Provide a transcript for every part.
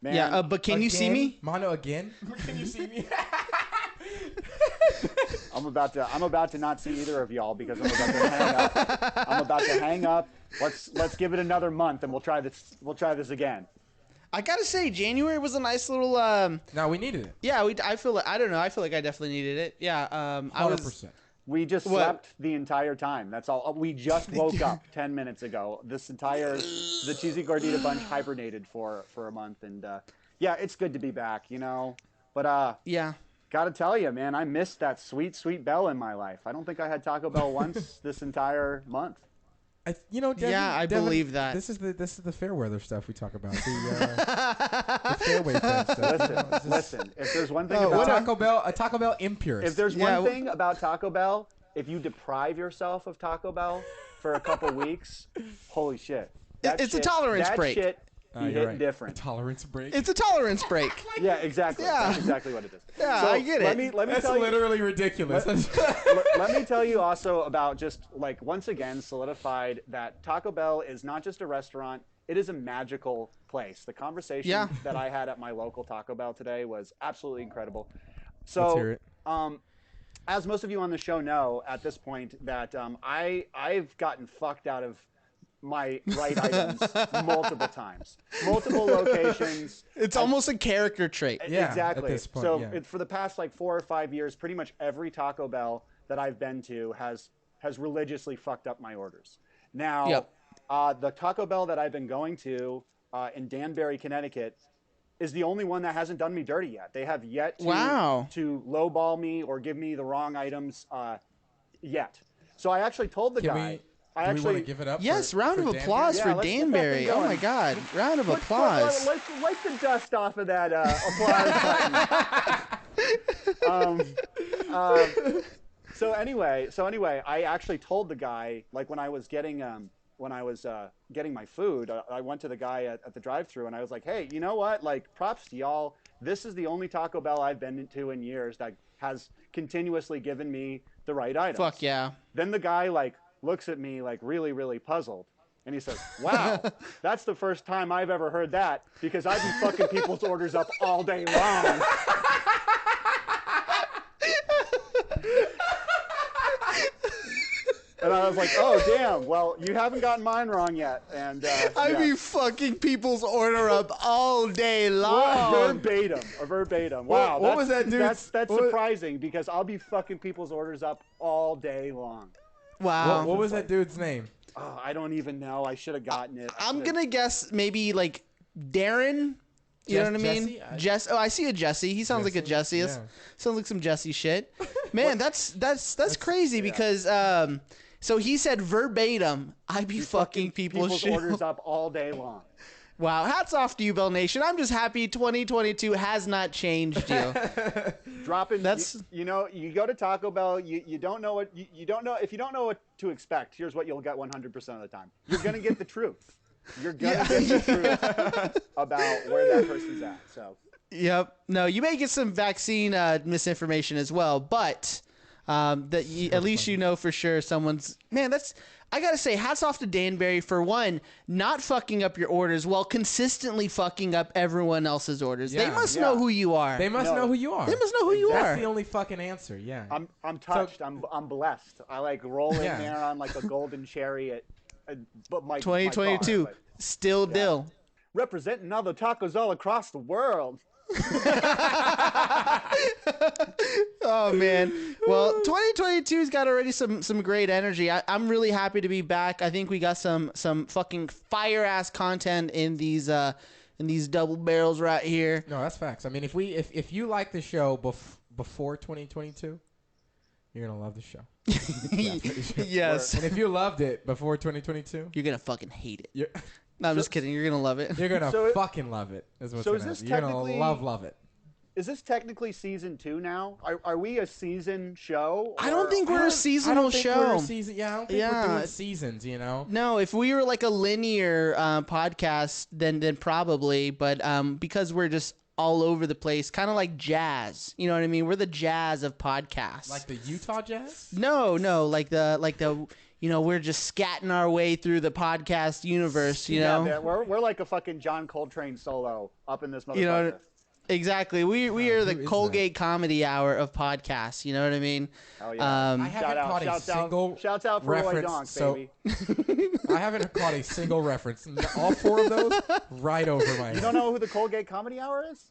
Man, Yeah, but can you see me? Mono again? Can you see me? I'm about to not see either of y'all because I'm about to hang up. I'm about to hang up. Let's give it another month and we'll try this again. I gotta say, January was a nice little. No, we needed it. Yeah, I feel like I don't know. I feel like I definitely needed it. Yeah. 100%. We just slept the entire time. That's all. We just woke up 10 minutes ago. The cheesy gordita bunch hibernated for a month, and yeah, it's good to be back, you know. But yeah, gotta tell you, man, I missed that sweet bell in my life. I don't think I had Taco Bell once this entire month. Devin, I believe that. This is the fair weather stuff we talk about. The fairway stuff. Listen. If there's one thing about Taco Bell impurist. If there's one thing about Taco Bell, if you deprive yourself of Taco Bell for a couple weeks, holy shit! It's a tolerance break. That shit be hitting right. different. A tolerance break. It's a tolerance break. Yeah, exactly. Yeah. That's exactly what it is. Yeah, so I get it. Let me That's tell you. literally ridiculous. Let me tell you also about just like once again solidified that Taco Bell is not just a restaurant, it is a magical place. The conversation that I had at my local Taco Bell today was absolutely incredible. So let's hear it. As most of you on the show know at this point that I've gotten fucked out of my right items multiple times, multiple locations. It's almost a character trait. Yeah, exactly. At this point, so for the past like 4 or 5 years, pretty much every Taco Bell that I've been to has religiously fucked up my orders. Now, the Taco Bell that I've been going to in Danbury, Connecticut, is the only one that hasn't done me dirty yet. They have yet to lowball me or give me the wrong items yet. So I actually told the guy. Do we want to give it up? Yes, round of applause for Danbury. Oh my God, round of applause. Wipe the dust off of that applause button. So anyway, I actually told the guy, like when I was getting my food, I went to the guy at the drive-thru and I was like, hey, you know what? Like, props to y'all. This is the only Taco Bell I've been to in years that has continuously given me the right items. Fuck yeah. Then the guy like looks at me like really, really puzzled. And he says, wow, that's the first time I've ever heard that because I've been fucking people's orders up all day long. And I was like, oh, damn. Well, you haven't gotten mine wrong yet. And I be fucking people's order up all day long. Verbatim. Wow. What was that dude? That's surprising because I'll be fucking people's orders up all day long. Wow. What was that dude's name? Oh, I don't even know. I should have gotten it. I'm going to guess maybe like Darren. You know what I mean? Jesse. Oh, I see a Jesse. He sounds like a Jesse. Yeah. Sounds like some Jesse shit. Man, that's crazy because so he said verbatim, I be fucking people's shit. orders up all day long. Wow, hats off to you, Bell Nation. I'm just happy 2022 has not changed you. Dropping you go to Taco Bell, you don't know what you don't know if you don't know what to expect. Here's what you'll get 100% of the time. You're gonna get the truth. You're gonna get the truth about where that person's at. So. Yep. No, you may get some vaccine misinformation as well, but at least you know for sure someone's. Man, I gotta say, hats off to Danbury for one, not fucking up your orders while consistently fucking up everyone else's orders. Yeah, they must know who you are. They must know who you are. They must know who you are. That's the only fucking answer. Yeah. I'm touched. So, I'm blessed. I like roll in there on like a golden chariot. But 2022, my car, still dill. Representing other tacos all across the world. Oh man, well 2022's got already some great energy. I'm really happy to be back. I think we got some fucking fire ass content in these double barrels right here. No, that's facts. I mean, if you like the show before 2022, you're gonna love the show. Yes. And if you loved it before 2022, you're gonna fucking hate it. No, I'm just kidding. You're gonna love it. You're gonna fucking love it. Is what's gonna happen. You're gonna love it. Is this technically season 2 now? Are we a season show? I don't think we're a seasonal I don't think show. We're a season. Yeah, I don't think we're doing seasons. You know. No, if we were like a linear podcast, then probably. But because we're just all over the place, kind of like jazz. You know what I mean? We're the jazz of podcasts. Like the Utah Jazz? No, like the we're just scatting our way through the podcast universe, know? Man, we're like a fucking John Coltrane solo up in this motherfucker. You know, exactly. We are the Colgate Comedy Hour of podcasts. You know what I mean? Oh yeah. I haven't caught a single shouts out for Roy Donk, baby. I haven't caught a single reference. All 4 of those right over my head. You don't know who the Colgate Comedy Hour is?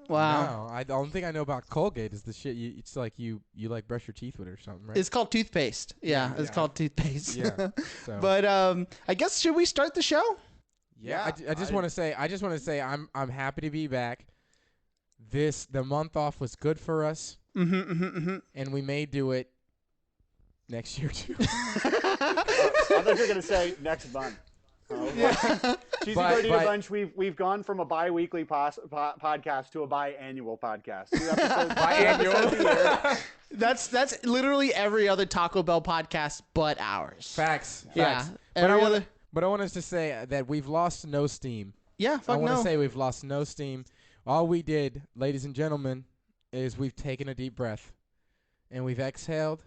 Wow. No, the only thing I know about Colgate is the shit. It's like you like brush your teeth with or something, right? It's called toothpaste. Yeah, it's called toothpaste. Yeah. So. But I guess should we start the show? Yeah. I just want to say I'm happy to be back. The month off was good for us, and we may do it next year too. I thought you were gonna say next month. Cheesy Gordita Bunch, we've gone from a bi-weekly podcast to a bi-annual podcast. 2 episodes Biannual. That's literally every other Taco Bell podcast but ours. Facts. Yeah. But I want us to say that we've lost no steam. Yeah, I want to say we've lost no steam. All we did, ladies and gentlemen, is we've taken a deep breath, and we've exhaled,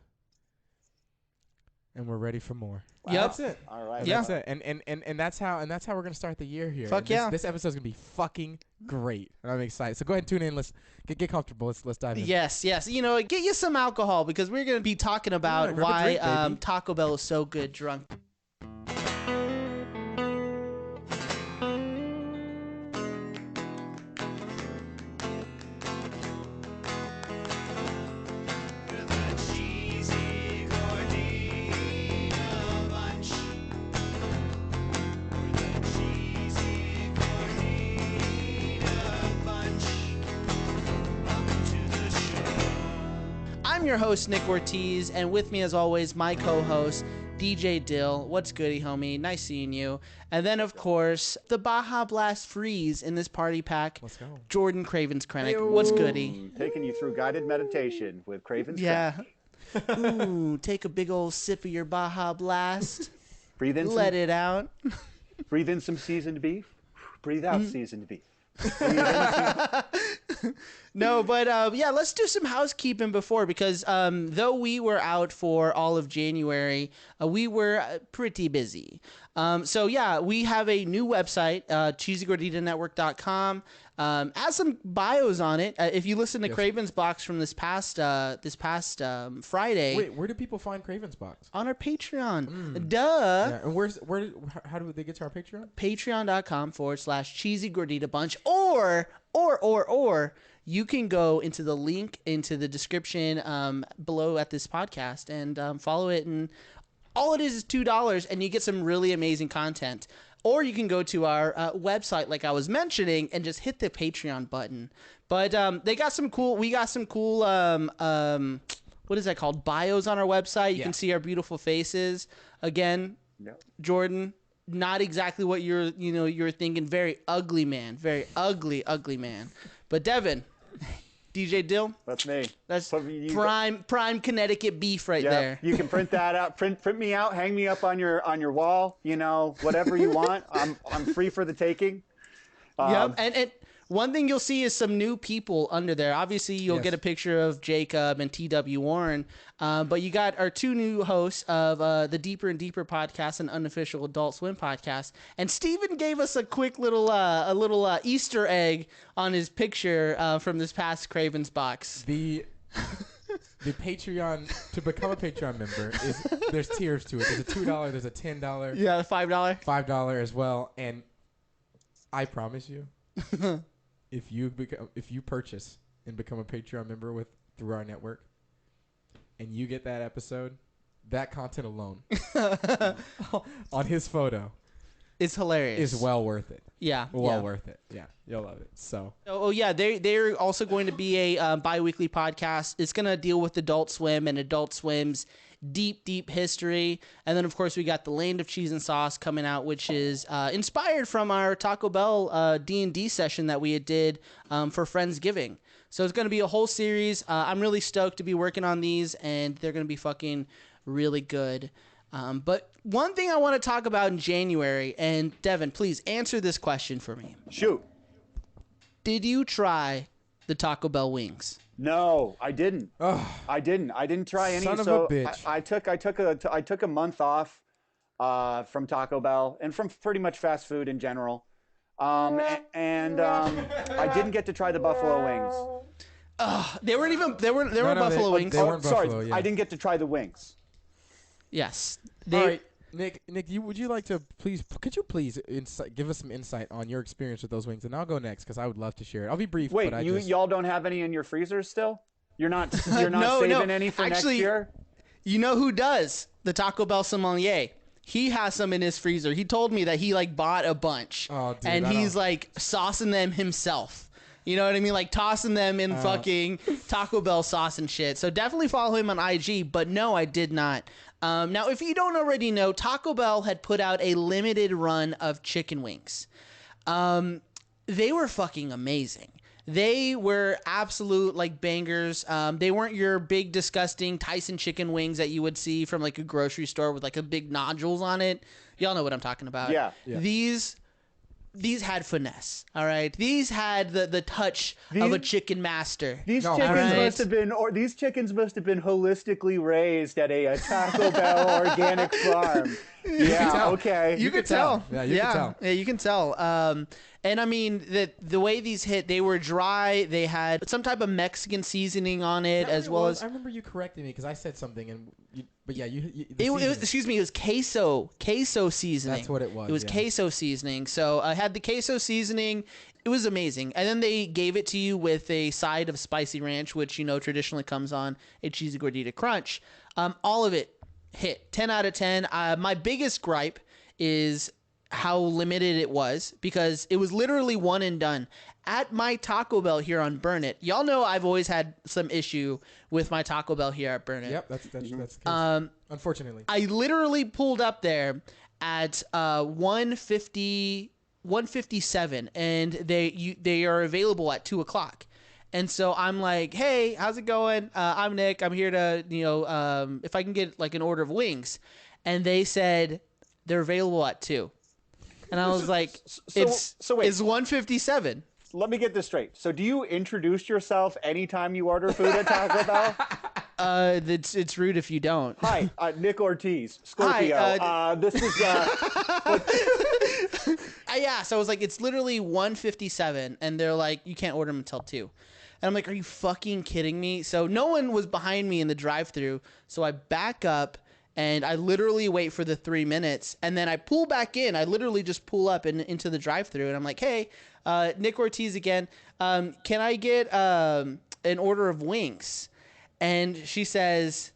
and we're ready for more. Yep. That's it. All right. That's it. And that's how we're gonna start the year here. Fuck yeah. This episode's gonna be fucking great, and I'm excited. So go ahead and tune in. Let's get comfortable. Let's dive in. Yes. Get you some alcohol because we're gonna be talking about why Taco Bell is so good drunk. I'm your host, Nick Ortiz, and with me, as always, my co-host, DJ Dill. What's goody, homie? Nice seeing you. And then, of course, the Baja Blast Freeze in this party pack. Let's go. Jordan Cravens Krenek. What's goody? Taking you through guided meditation with Cravens. Yeah. Ooh, take a big old sip of your Baja Blast. Breathe in. Let it out. Breathe in some seasoned beef. Breathe out seasoned beef. No, but let's do some housekeeping before because though we were out for all of January, we were pretty busy. We have a new website, cheesygorditanetwork.com. Has some bios on it. If you listen to Craven's Box from this past Friday. Wait, where do people find Craven's Box? On our Patreon. Duh. Yeah, and how do they get to our Patreon? Patreon.com/Cheesy Gordita Bunch. Or you can go into the link into the description below at this podcast and follow it. And all it is $2 and you get some really amazing content. Or you can go to our website, like I was mentioning, and just hit the Patreon button. But we got some cool, what is that called? Bios on our website. You can see our beautiful faces. Again, Jordan, not exactly what you're thinking. Very ugly man. Very ugly man. But Devin, DJ Dill. That's me. That's prime Connecticut beef right there. You can print that out. Print me out. Hang me up on your wall. Whatever you want. I'm free for the taking. Yep. And one thing you'll see is some new people under there. Obviously, you'll get a picture of Jacob and T.W. Warren. But you got our 2 new hosts of the Deeper and Deeper podcast and Unofficial Adult Swim podcast. And Steven gave us a quick little Easter egg on his picture from this past Craven's Box. The Patreon, to become a Patreon member, there's tiers to it. There's a $2, there's a $10. Yeah, the $5. $5 as well. And I promise you, if you purchase and become a Patreon member through our network, and you get that episode, that content alone on his photo, it's hilarious. Is well worth it. Yeah, worth it. Yeah, you'll love it. So. They're also going to be a bi-weekly podcast. It's going to deal with Adult Swim and Adult Swim's deep history. And then, of course, we got the Land of Cheese and Sauce coming out, which is inspired from our Taco Bell D&D session that we did for Friendsgiving. So it's going to be a whole series. I'm really stoked to be working on these, and they're going to be fucking really good. But one thing I want to talk about in January, and Devin, please answer this question for me. Shoot. Did you try the Taco Bell wings? No, I didn't. Oh, I didn't try any. son of So a bitch. I took a month off from Taco Bell and from pretty much fast food in general. I didn't get to try the buffalo wings. They weren't even. They were No, buffalo wings. they weren't Sorry, buffalo. Yeah. I didn't get to try the wings. Yes. All right, Nick, would you like to could you please give us some insight on your experience with those wings, and I'll go next because I would love to share it. I'll be brief. Wait, but y'all don't have any in your freezers still? You're not No, saving any for Actually, next year? You know who does? The Taco Bell sommelier. He has some in his freezer. He told me that he like bought a bunch, Oh, dude, and he's like saucing them himself. You know what I mean? Like tossing them in fucking Taco Bell sauce and shit. So definitely follow him on IG. But no, I did not. Now, if you don't already know, Taco Bell had put out a limited run of chicken wings. They were fucking amazing. They were absolute like bangers. They weren't your big disgusting Tyson chicken wings that you would see from like a grocery store with like a big nodules on it. Y'all know what I'm talking about. Yeah. These had finesse, all right? These had the touch of a chicken master. These chickens must have been holistically raised at a Taco Bell organic farm. Yeah, okay. You could tell. Yeah, you could tell. Yeah, you can tell. And I mean, the way these hit, they were dry. They had some type of Mexican seasoning on it, as well as. I remember you correcting me because I said something, but yeah, it was, excuse me, it was queso seasoning. That's what it was. It was queso seasoning. So I had the queso seasoning. It was amazing. And then they gave it to you with a side of spicy ranch, which traditionally comes on a cheesy gordita crunch. All of it hit 10 out of 10. My biggest gripe is how limited it was, because it was literally one and done. At my Taco Bell here on Burnett, y'all know I've always had some issue with my Taco Bell here at Burnett. Yep, that's the case. Unfortunately, I literally pulled up there at 1:57, and they are available at 2:00. And so I'm like, hey, how's it going? I'm Nick. I'm here to if I can get like an order of wings, and they said they're available at 2:00. And I was like, it's 1:57. Let me get this straight. So do you introduce yourself anytime you order food at Taco Bell? It's rude if you don't. Hi, Nick Ortiz, Scorpio. Hi, this is... yeah, so I was like, it's literally 1:57, and they're like, you can't order them until 2:00. And I'm like, are you fucking kidding me? So no one was behind me in the drive-thru, so I back up, and I literally wait for the 3 minutes, and then I pull back in. I literally just pull up into the drive-thru, and I'm like, hey, Nick Ortiz again. Can I get an order of wings? And she says,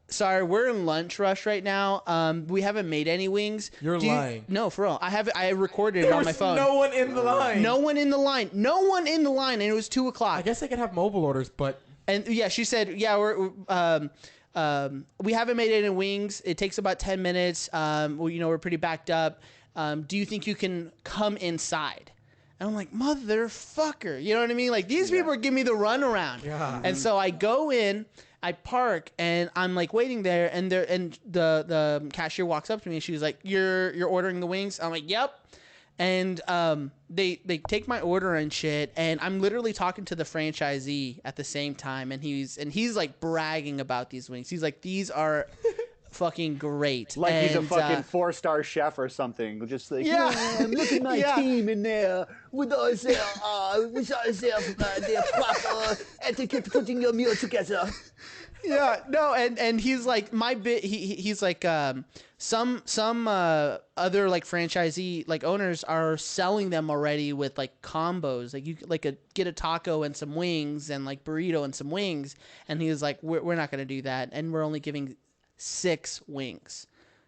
sorry, we're in lunch rush right now. We haven't made any wings. You're lying. No, for real. I recorded it on my phone. No one in the line. No one in the line. No one in the line, and it was 2:00. I guess they could have mobile orders, but... And yeah, she said, yeah, we haven't made any wings. It takes about 10 minutes. We're pretty backed up. Do you think you can come inside? And I'm like, motherfucker. You know what I mean? Like, these people are giving me the runaround. Yeah. And so I go in, I park, and I'm like waiting there, and the cashier walks up to me, and she's like, you're ordering the wings? I'm like, yep. And they take my order and shit, and I'm literally talking to the franchisee at the same time, and he's like bragging about these wings. He's like, these are fucking great. Like he's a fucking 4-star chef or something. Just like, look at my team in there with us their proper etiquette putting your meal together. Yeah, no, and he's like he's like some other like franchisee like owners are selling them already with like combos, like you get a taco and some wings and like burrito and some wings, and he was like, we're not gonna do that, and we're only giving 6 wings.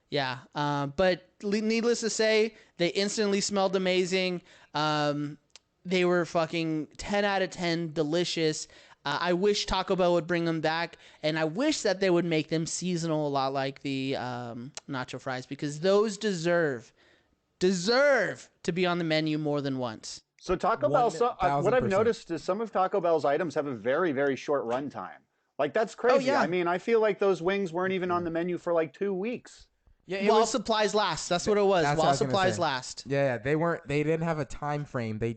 Yeah, but needless to say, they instantly smelled amazing. They were fucking 10 out of 10 delicious. I wish Taco Bell would bring them back, and I wish that they would make them seasonal, a lot like the nacho fries, because those deserve to be on the menu more than once. So Taco Bell, what I've 1000%. noticed is some of Taco Bell's items have a very, very short run time. Like, that's crazy. Oh, yeah. I mean, I feel like those wings weren't even on the menu for like 2 weeks. Yeah, while supplies last. That's what it was. That's what I While was gonna supplies say. last. Yeah, they didn't have a time frame. They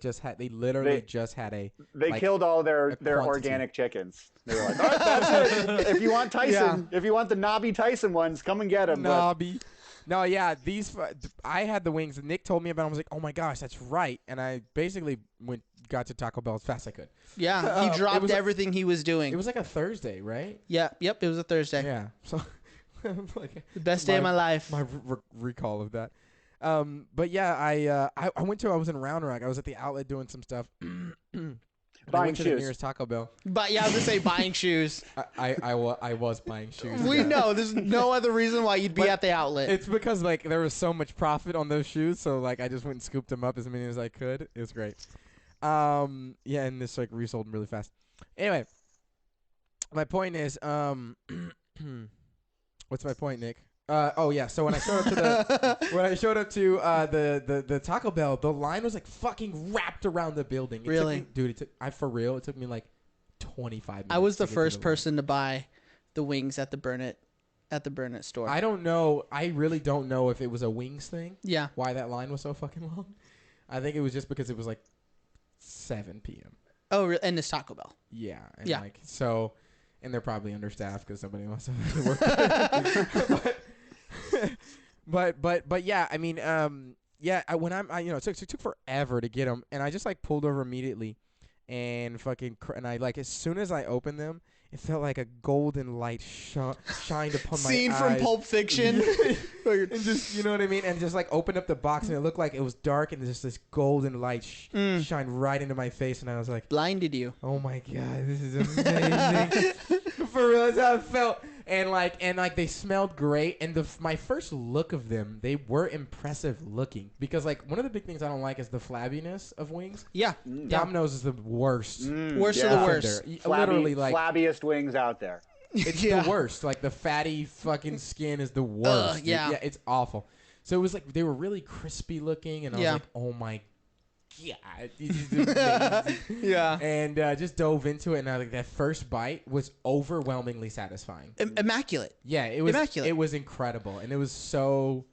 literally just had a. They like, killed all their quantity. organic chickens. They were like, all right, that's it. If you want Tyson, if you want the knobby Tyson ones, come and get them. Knobby. No, yeah, I had the wings. Nick told me about them. I was like, oh my gosh, that's right. And I basically got to Taco Bell as fast as I could. Yeah, he dropped everything he was doing. It was like a Thursday, right? Yeah, yep, it was a Thursday. Yeah. So like, the best day of my life. My recall of that. But yeah, I went in Round Rock. I was at the outlet doing some stuff. Buying I went to shoes. the nearest Taco Bell. But yeah, I was gonna say buying shoes. I was buying shoes. We know there's no other reason why you'd be at the outlet. It's because like there was so much profit on those shoes, so like I just went and scooped them up as many as I could. It was great. Yeah, and this like resold them really fast. Anyway, my point is, what's my point, Nick? Oh yeah. So when I showed up to the Taco Bell, the line was like fucking wrapped around the building. Really, dude? For real. It took me like 25 minutes. I was the first person to buy the wings at the Burnett store. I don't know. I really don't know if it was a wings thing. Yeah. Why that line was so fucking long? I think it was just because it was like 7 p.m. Oh, really? And it's Taco Bell. Yeah. And yeah. Like so, and they're probably understaffed because somebody wants to work. But yeah, I mean, yeah. It took forever to get them, and I just like pulled over immediately, and and I like as soon as I opened them, it felt like a golden light shined upon my eyes. Scene from Pulp Fiction. And just, you know what I mean? And just like opened up the box, and it looked like it was dark, and just this golden light shined right into my face, and I was like, blinded you. oh my god, this is amazing. For real, that's how it felt. And like they smelled great, and my first look of them, they were impressive looking, because like one of the big things I don't like is the flabbiness of wings. Yeah, Domino's is the worst. Worst of the worst. Literally, like flabbiest wings out there. It's the worst. Like the fatty fucking skin is the worst. Yeah, it's awful. So it was like they were really crispy looking, and I was like, oh my god, this is amazing. Yeah. And just dove into it, and like that first bite was overwhelmingly satisfying. Immaculate. Yeah, it was immaculate. It was incredible, and it was so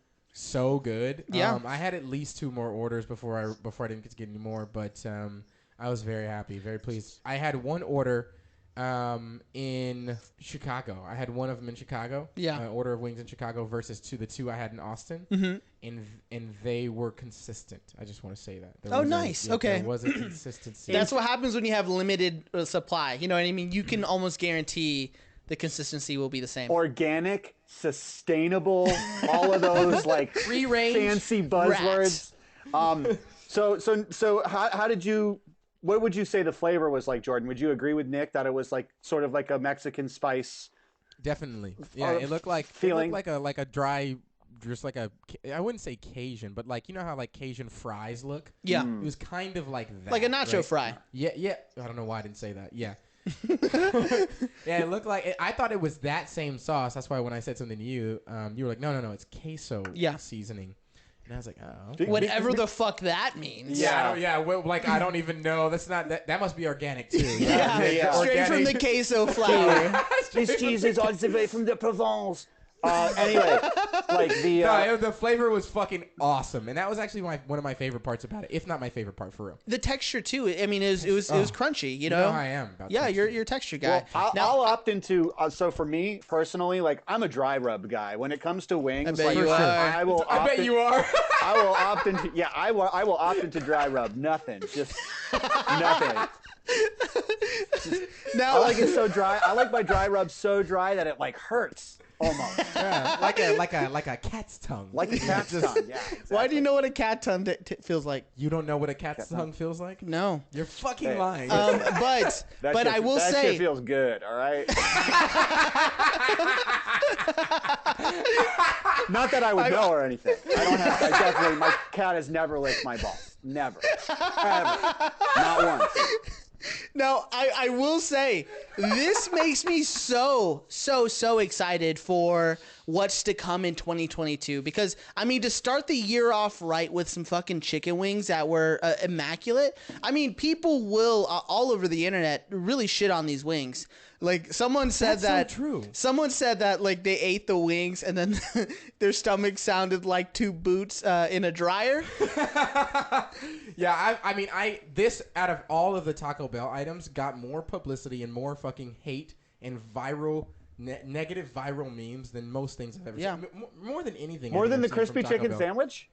good. Yeah. I had at least 2 more orders before I didn't get to get any more, but I was very happy, very pleased. I had one order in Chicago. I had one of them in Chicago. Yeah. Order of wings in Chicago versus the two I had in Austin. Mm-hmm. And they were consistent. I just want to say that. Nice. Okay. There was a consistency. That's what happens when you have limited supply. You know what I mean? You can almost guarantee the consistency will be the same. Organic, sustainable, all of those like free range fancy buzzwords. So how did you? What would you say the flavor was like, Jordan? Would you agree with Nick that it was like sort of like a Mexican spice? Definitely. Yeah, it looked like a dry, just like a, I wouldn't say Cajun, but like, you know how like Cajun fries look? Yeah. It was kind of like that. Like a nacho fry. Yeah. I don't know why I didn't say that. Yeah. Yeah, it looked like I thought it was that same sauce. That's why when I said something to you, you were like, no, it's queso seasoning. And I was like, oh. Whatever the fuck that means. Yeah. Like, I don't even know. That's not that must be organic too. Yeah. Straight from the queso flour. This cheese is all the way from the Provence. Anyway, like the flavor was fucking awesome, and that was actually one of my favorite parts about it, if not my favorite part for real. The texture too. I mean, it was crunchy. You know how I am. About texture. You're a texture guy. Well, I'll opt into. So for me personally, like I'm a dry rub guy. When it comes to wings, I bet like, you are. I bet you are. I will opt into. Yeah, I will opt into dry rub. Nothing. Just nothing. Now, I like it so dry. I like my dry rub so dry that it like hurts. Almost. Yeah, like a cat's tongue. Like a cat's tongue, yeah. Exactly. Why do you know what a cat tongue feels like? You don't know what a cat's tongue feels like? No. You're fucking lying. But I will say... That shit feels good, all right? Not that I would know or anything. My cat has never licked my balls. Never. Ever. Not once. Now, I will say, this makes me so excited for what's to come in 2022. Because, I mean, to start the year off right with some fucking chicken wings that were immaculate, I mean, people will, all over the internet, really shit on these wings. Like, someone said That's so true. Someone said that, like, they ate the wings and then their stomach sounded like 2 boots in a dryer. Yeah, I mean, this, out of all of the Taco Bell items, got more publicity and more fucking hate and viral, negative viral memes than most things I've ever seen. More than anything. More than the crispy chicken sandwich?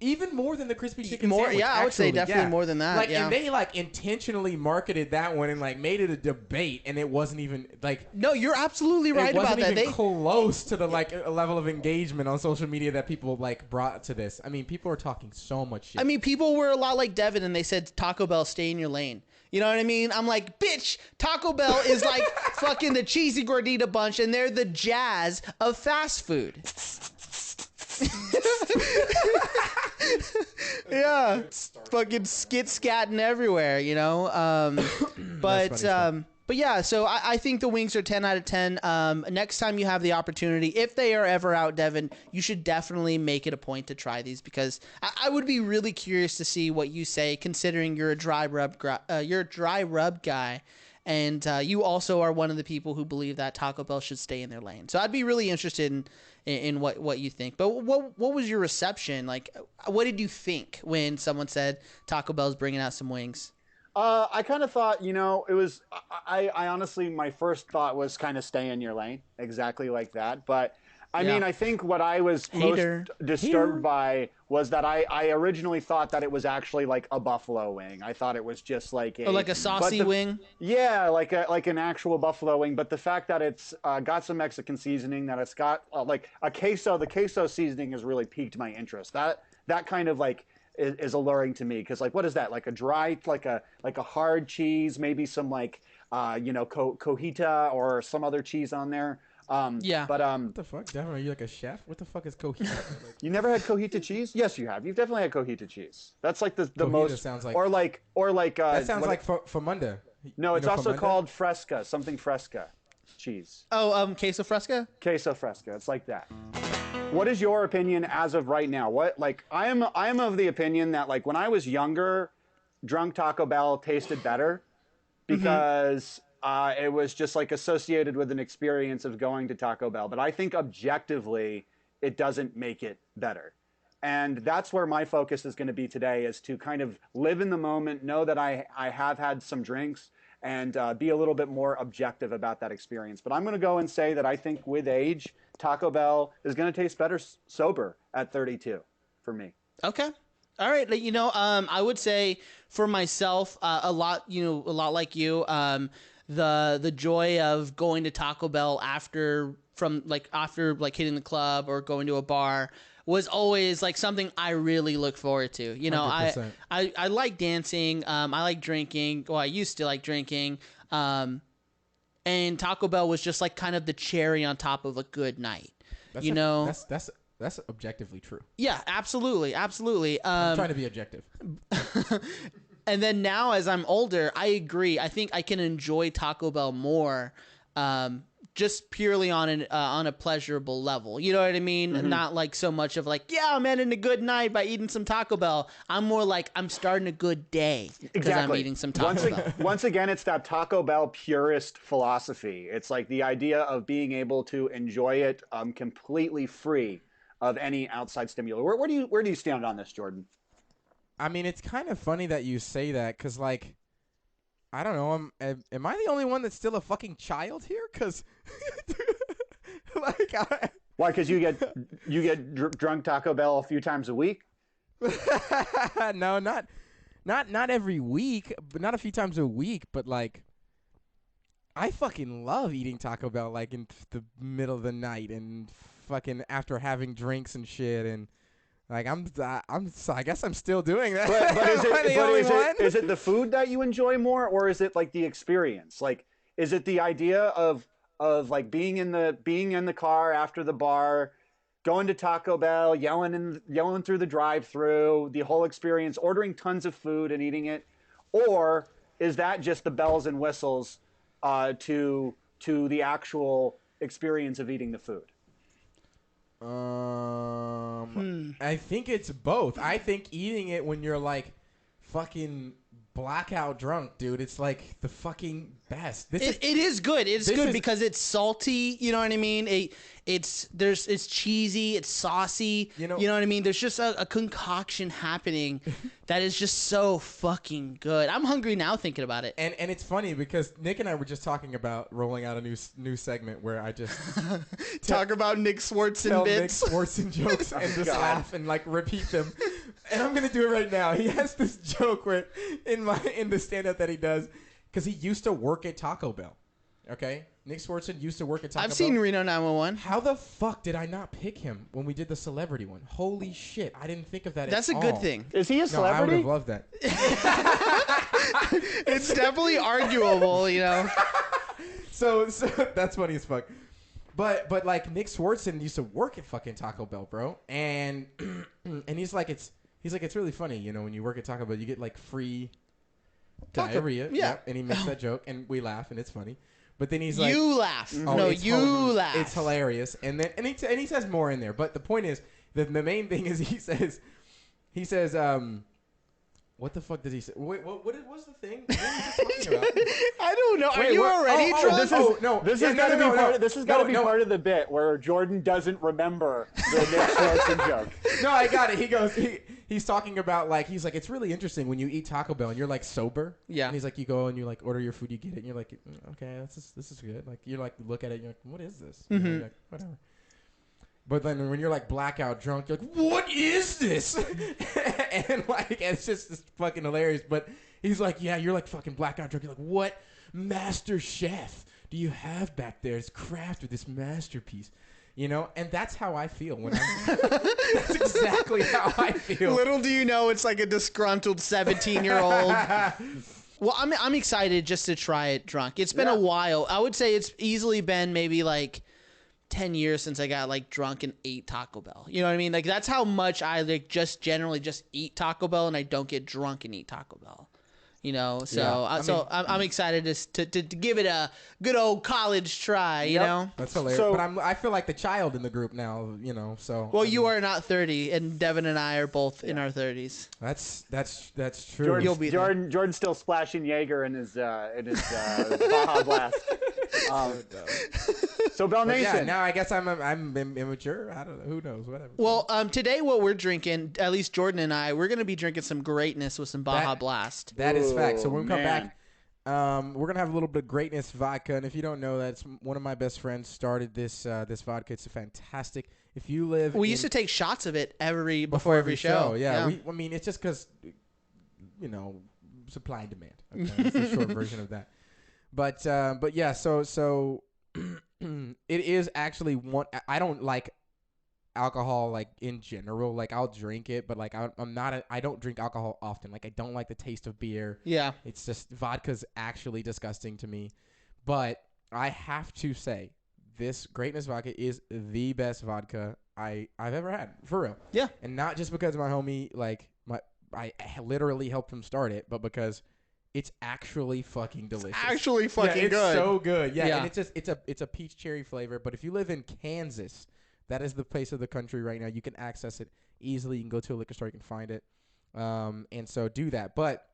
Even more than the crispy chicken more, sandwich. Yeah, I would say definitely more than that. Like, yeah. And they like intentionally marketed that one and like made it a debate, and it wasn't even like. No, you're absolutely right about that. It wasn't even close to the like a level of engagement on social media that people like brought to this. I mean, people are talking so much shit. I mean, people were a lot like Devin, and they said Taco Bell, stay in your lane. You know what I mean? I'm like, bitch, Taco Bell is like fucking the cheesy gordita bunch, and they're the jazz of fast food. Yeah, fucking skit-scatting everywhere, you know? But yeah, so I think the wings are 10 out of 10. Next time you have the opportunity, if they are ever out, Devin, you should definitely make it a point to try these, because I would be really curious to see what you say, considering you're a dry rub guy, and you also are one of the people who believe that Taco Bell should stay in their lane. So I'd be really interested in what you think. But what was your reception? Like, what did you think when someone said Taco Bell's bringing out some wings? I kind of thought, you know, it was, I honestly, my first thought was kind of stay in your lane, exactly like that. But I mean, I think what I was most disturbed by was that I originally thought that it was actually like a buffalo wing. I thought it was just like a saucy wing. Yeah, like an actual buffalo wing. But the fact that it's got some Mexican seasoning, that it's got like a queso, the queso seasoning has really piqued my interest. That kind of like is alluring to me, because like, what is that, like a dry, like a hard cheese, maybe some like cojita or some other cheese on there. Yeah. But what the fuck, Devin? Are you like a chef? What the fuck is cojita? You never had cojita cheese? Yes, you have. You've definitely had cojita cheese. That's like the cojita most. Sounds like, or like that sounds like famunda. No, it's also called fresca, something fresca cheese. Oh, queso fresca. Queso fresca. It's like that. What is your opinion as of right now? What, like, I am of the opinion that, like, when I was younger, drunk Taco Bell tasted better because it was just like associated with an experience of going to Taco Bell. But I think objectively, it doesn't make it better. And that's where my focus is going to be today, is to kind of live in the moment, know that I have had some drinks, and be a little bit more objective about that experience. But I'm going to go and say that I think with age, Taco Bell is going to taste better sober at 32 for me. Okay. All right. You know, I would say for myself, a lot like you, the joy of going to Taco Bell after hitting the club or going to a bar was always like something I really look forward to. You know, 100%. I like dancing. I like drinking. Well, I used to like drinking. And Taco Bell was just like kind of the cherry on top of a good night. That's objectively true. Yeah, absolutely. I'm trying to be objective. And then now, as I'm older, I agree. I think I can enjoy Taco Bell more, just purely on a pleasurable level. You know what I mean? Mm-hmm. Not like so much of like, yeah, I'm ending a good night by eating some Taco Bell. I'm more like, I'm starting a good day because I'm eating some Taco Bell. Once again, it's that Taco Bell purist philosophy. It's like the idea of being able to enjoy it completely free of any outside stimuli. Where do you stand on this, Jordan? I mean, it's kind of funny that you say that, because, like, I don't know, am I the only one that's still a fucking child here? Because, like, why? Because you get drunk Taco Bell a few times a week? No, not every week, but not a few times a week. But like, I fucking love eating Taco Bell, like in the middle of the night and fucking after having drinks and shit, and like I guess I'm still doing that. But is it the food that you enjoy more, or is it like the experience? Like, is it the idea of like being in the car after the bar, going to Taco Bell, yelling through the drive-through, the whole experience, ordering tons of food and eating it, or is that just the bells and whistles to the actual experience of eating the food? I think it's both. I think eating it when you're like fucking blackout drunk, dude, it's like the fucking best. It is good. It's good because it's salty. You know what I mean? It's cheesy. It's saucy. You know what I mean? There's just a concoction happening that is just so fucking good. I'm hungry now thinking about it. And it's funny because Nick and I were just talking about rolling out a new segment where I just talk about Nick Swartzen bits, Nick Swartzen jokes, and just laugh and like repeat them. And I'm gonna do it right now. He has this joke where in the stand-up that he does, because he used to work at Taco Bell. Okay, Nick Swartzen used to work at Taco Bell. I've seen Reno 911. How the fuck did I not pick him when we did the celebrity one? Holy shit, I didn't think of that. That's at a good all. thing. Is he a celebrity? No, I would have loved that. It's definitely arguable, you know. So that's funny as fuck. But like Nick Swartzen used to work at fucking Taco Bell, bro, and he's like it's really funny, you know, when you work at Taco Bell, you get like free diarrhea. Yeah. And he makes that joke, and we laugh, and it's funny. But then he's like, "You laugh." Oh, no, you laugh. It's hilarious, and then he says more in there. But the point is, the main thing is he says, what the fuck did he say? Wait, what was the thing? What were we just talking about? I don't know. Are you already drunk? This has got to be part of the bit where Jordan doesn't remember the Nick Swartzen joke. No, I got it. He's talking about like he's like it's really interesting when you eat Taco Bell and you're like sober. Yeah. And he's like you go and you like order your food, you get it, and you're like okay, this is good. Like you like look at it, and you're like what is this? Mm-hmm. You're like, whatever. But then when you're like blackout drunk, you're like, what is this? and like it's just fucking hilarious. But he's like, yeah, you're like fucking blackout drunk. You're like, what master chef do you have back there? It's crafted this masterpiece. You know, and that's how I feel when I'm. That's exactly how I feel. Little do you know, it's like a disgruntled 17-year-old. Well, I'm excited just to try it drunk. It's been a while. I would say it's easily been maybe like 10 years since I got like drunk and ate Taco Bell. You know what I mean? Like that's how much I like just generally just eat Taco Bell and I don't get drunk and eat Taco Bell. You know, so I'm excited to give it a good old college try. You know, that's hilarious. So, but I feel like the child in the group now. You know, so well, you are not 30, and Devin and I are both in our 30s. That's true. Jordan's still splashing Jaeger in his Baja Blast. So Bell Nation. Yeah, now I guess I'm immature. I don't know. Who knows? Whatever. Well, today what we're drinking, at least Jordan and I, we're gonna be drinking some greatness with some Baja Blast. That is fact. So when we come back, we're gonna have a little bit of greatness vodka. And if you don't know, that's one of my best friends started this vodka. It's fantastic. If you live, we used to take shots of it before every show. Yeah. I mean, it's just because, you know, supply and demand. Okay, it's the short version of that. But yeah. So. It is actually one. I don't like alcohol like in general. Like I'll drink it, but like I don't drink alcohol often. Like I don't like the taste of beer. Yeah, it's just vodka's actually disgusting to me. But I have to say, this Greatness vodka is the best vodka I've ever had, for real. Yeah, and not just because my homie I literally helped him start it, but because it's actually fucking delicious. Actually fucking it's good. So good. Yeah, and it's a peach cherry flavor. But if you live in Kansas, that is the place of the country right now. You can access it easily. You can go to a liquor store, you can find it. And so do that. But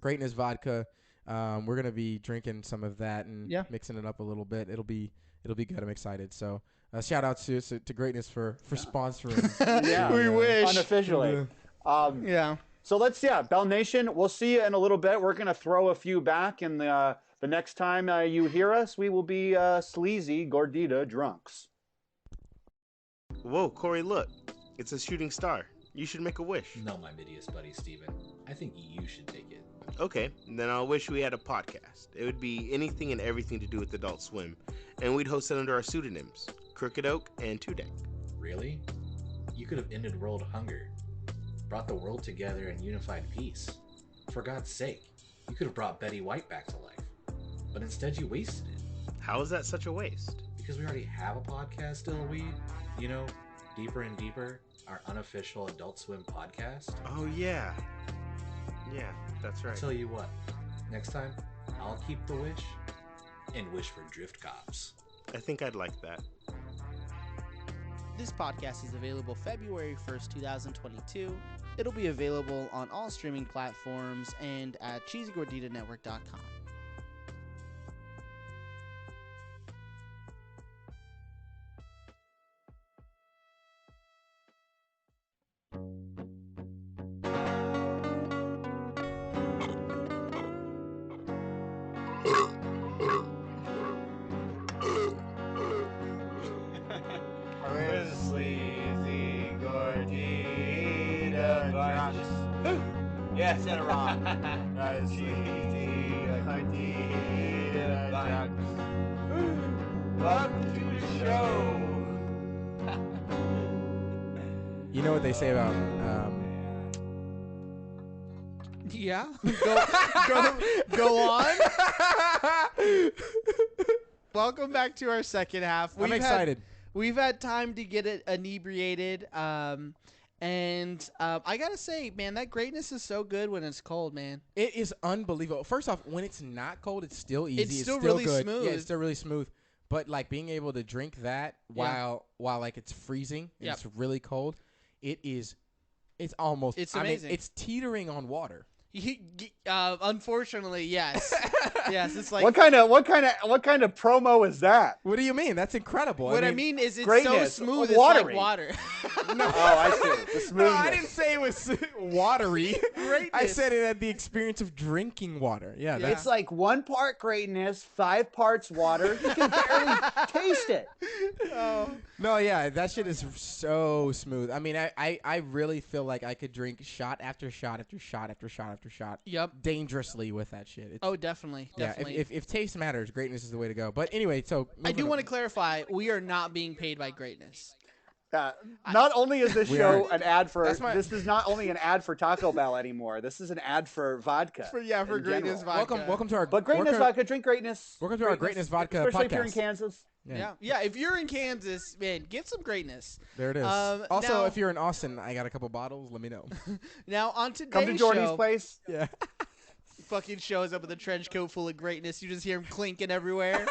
Greatness vodka, we're gonna be drinking some of that and mixing it up a little bit. It'll be good. I'm excited. So shout out to Greatness for sponsoring. Yeah, we wish unofficially. Yeah. So Bell Nation, we'll see you in a little bit. We're going to throw a few back, and the next time you hear us, we will be sleazy Gordita drunks. Whoa, Corey, look. It's a shooting star. You should make a wish. No, my Midius buddy, Steven. I think you should take it. Okay, then I'll wish we had a podcast. It would be anything and everything to do with Adult Swim, and we'd host it under our pseudonyms, Crooked Oak and Two Deck. Really? You could have ended world hunger. Brought the world together in unified peace. For God's sake, you could have brought Betty White back to life. But instead you wasted it. How is that such a waste? Because we already have a podcast, Dillweed. You know, Deeper and Deeper, our unofficial Adult Swim podcast. Oh, yeah. Yeah, that's right. I'll tell you what, next time, I'll keep the wish and wish for Drift Cops. I think I'd like that. This podcast is available February 1st, 2022. It'll be available on all streaming platforms and at cheesygorditanetwork.com. Yeah, said it wrong. Welcome to the show. You know what they say about Yeah. Go on. Welcome back to our second half. I'm excited. We've had time to get it inebriated. And I gotta say, man, that greatness is so good when it's cold, man. It is unbelievable. First off, when it's not cold, it's still easy. It's still really good. smooth. Yeah, it's still really smooth. But like being able to drink that while like it's freezing and it's really cold, it's almost. It's amazing. amazing. It's teetering on water. Unfortunately, yes. Yes, it's like what kind of promo is that? What do you mean? That's incredible. What I mean is it's greatness, so smooth, it's watery. like water. No. Oh, I see. The smoothness. No, I didn't say it was watery. Greatness. I said it had the experience of drinking water. Yeah, Yeah. It's like 1 part greatness, 5 parts water. You can barely taste it. No, yeah, that shit is so smooth. I mean, I really feel like I could drink shot after shot after shot after shot after shot. Yep. Dangerously with that shit. Oh, definitely. Yeah, if taste matters, greatness is the way to go. But anyway, so I do want to clarify, we are not being paid by greatness. Not only is this show are. an ad for This is not only an ad for Taco Bell anymore. This is an ad for vodka. For greatness general. vodka. welcome to our Greatness vodka, drink greatness. Welcome to our greatness vodka especially podcast. if you're in Kansas. Yeah. If you're in Kansas, man, get some greatness. There it is. Also, now- if you're in Austin, I got a couple bottles. Let me know. Now on today's Come to Jordy's show, place. Yeah. fucking shows up with a trench coat full of greatness. You just hear him clinking everywhere.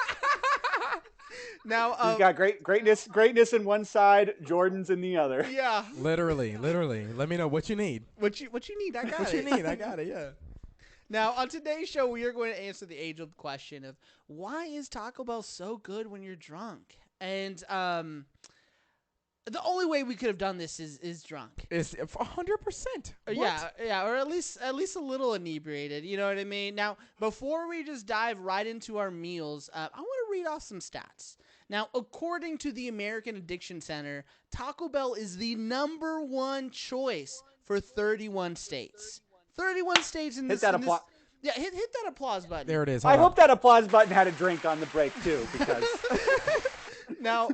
Now, He's got greatness in one side, Jordan's in the other. yeah. Literally. Let me know what you need. What you need? I got What it. you need? I got it. Yeah. Now, on today's show, we are going to answer the age-old question of why is Taco Bell so good when you're drunk? And the only way we could have done this is drunk. It's 100%. Yeah, or at least a little inebriated. You know what I mean? Now, before we just dive right into our meals, I want to read off some stats. Now, according to the American Addiction Center, Taco Bell is the #1 choice for 31 states. 31 states in this. Hit that applause. Yeah, hit that applause button. There it is. I hope that applause button had a drink on the break too, because Now,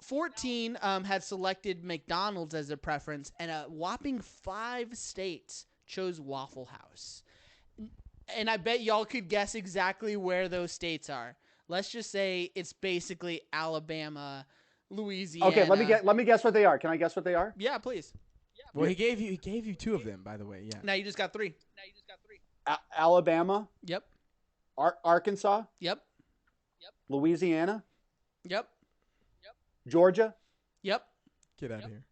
14 had selected McDonald's as their preference, and a whopping 5 states chose Waffle House. And I bet y'all could guess exactly where those states are. Let's just say it's basically Alabama, Louisiana. okay, let me guess what they are. Can I guess what they are? Yeah, please. Well, he gave you 2 of them, by the way. Yeah. Now you just got 3. Alabama, Yep. Arkansas, Yep. Louisiana, Yep. Georgia, Yep. Get out of here.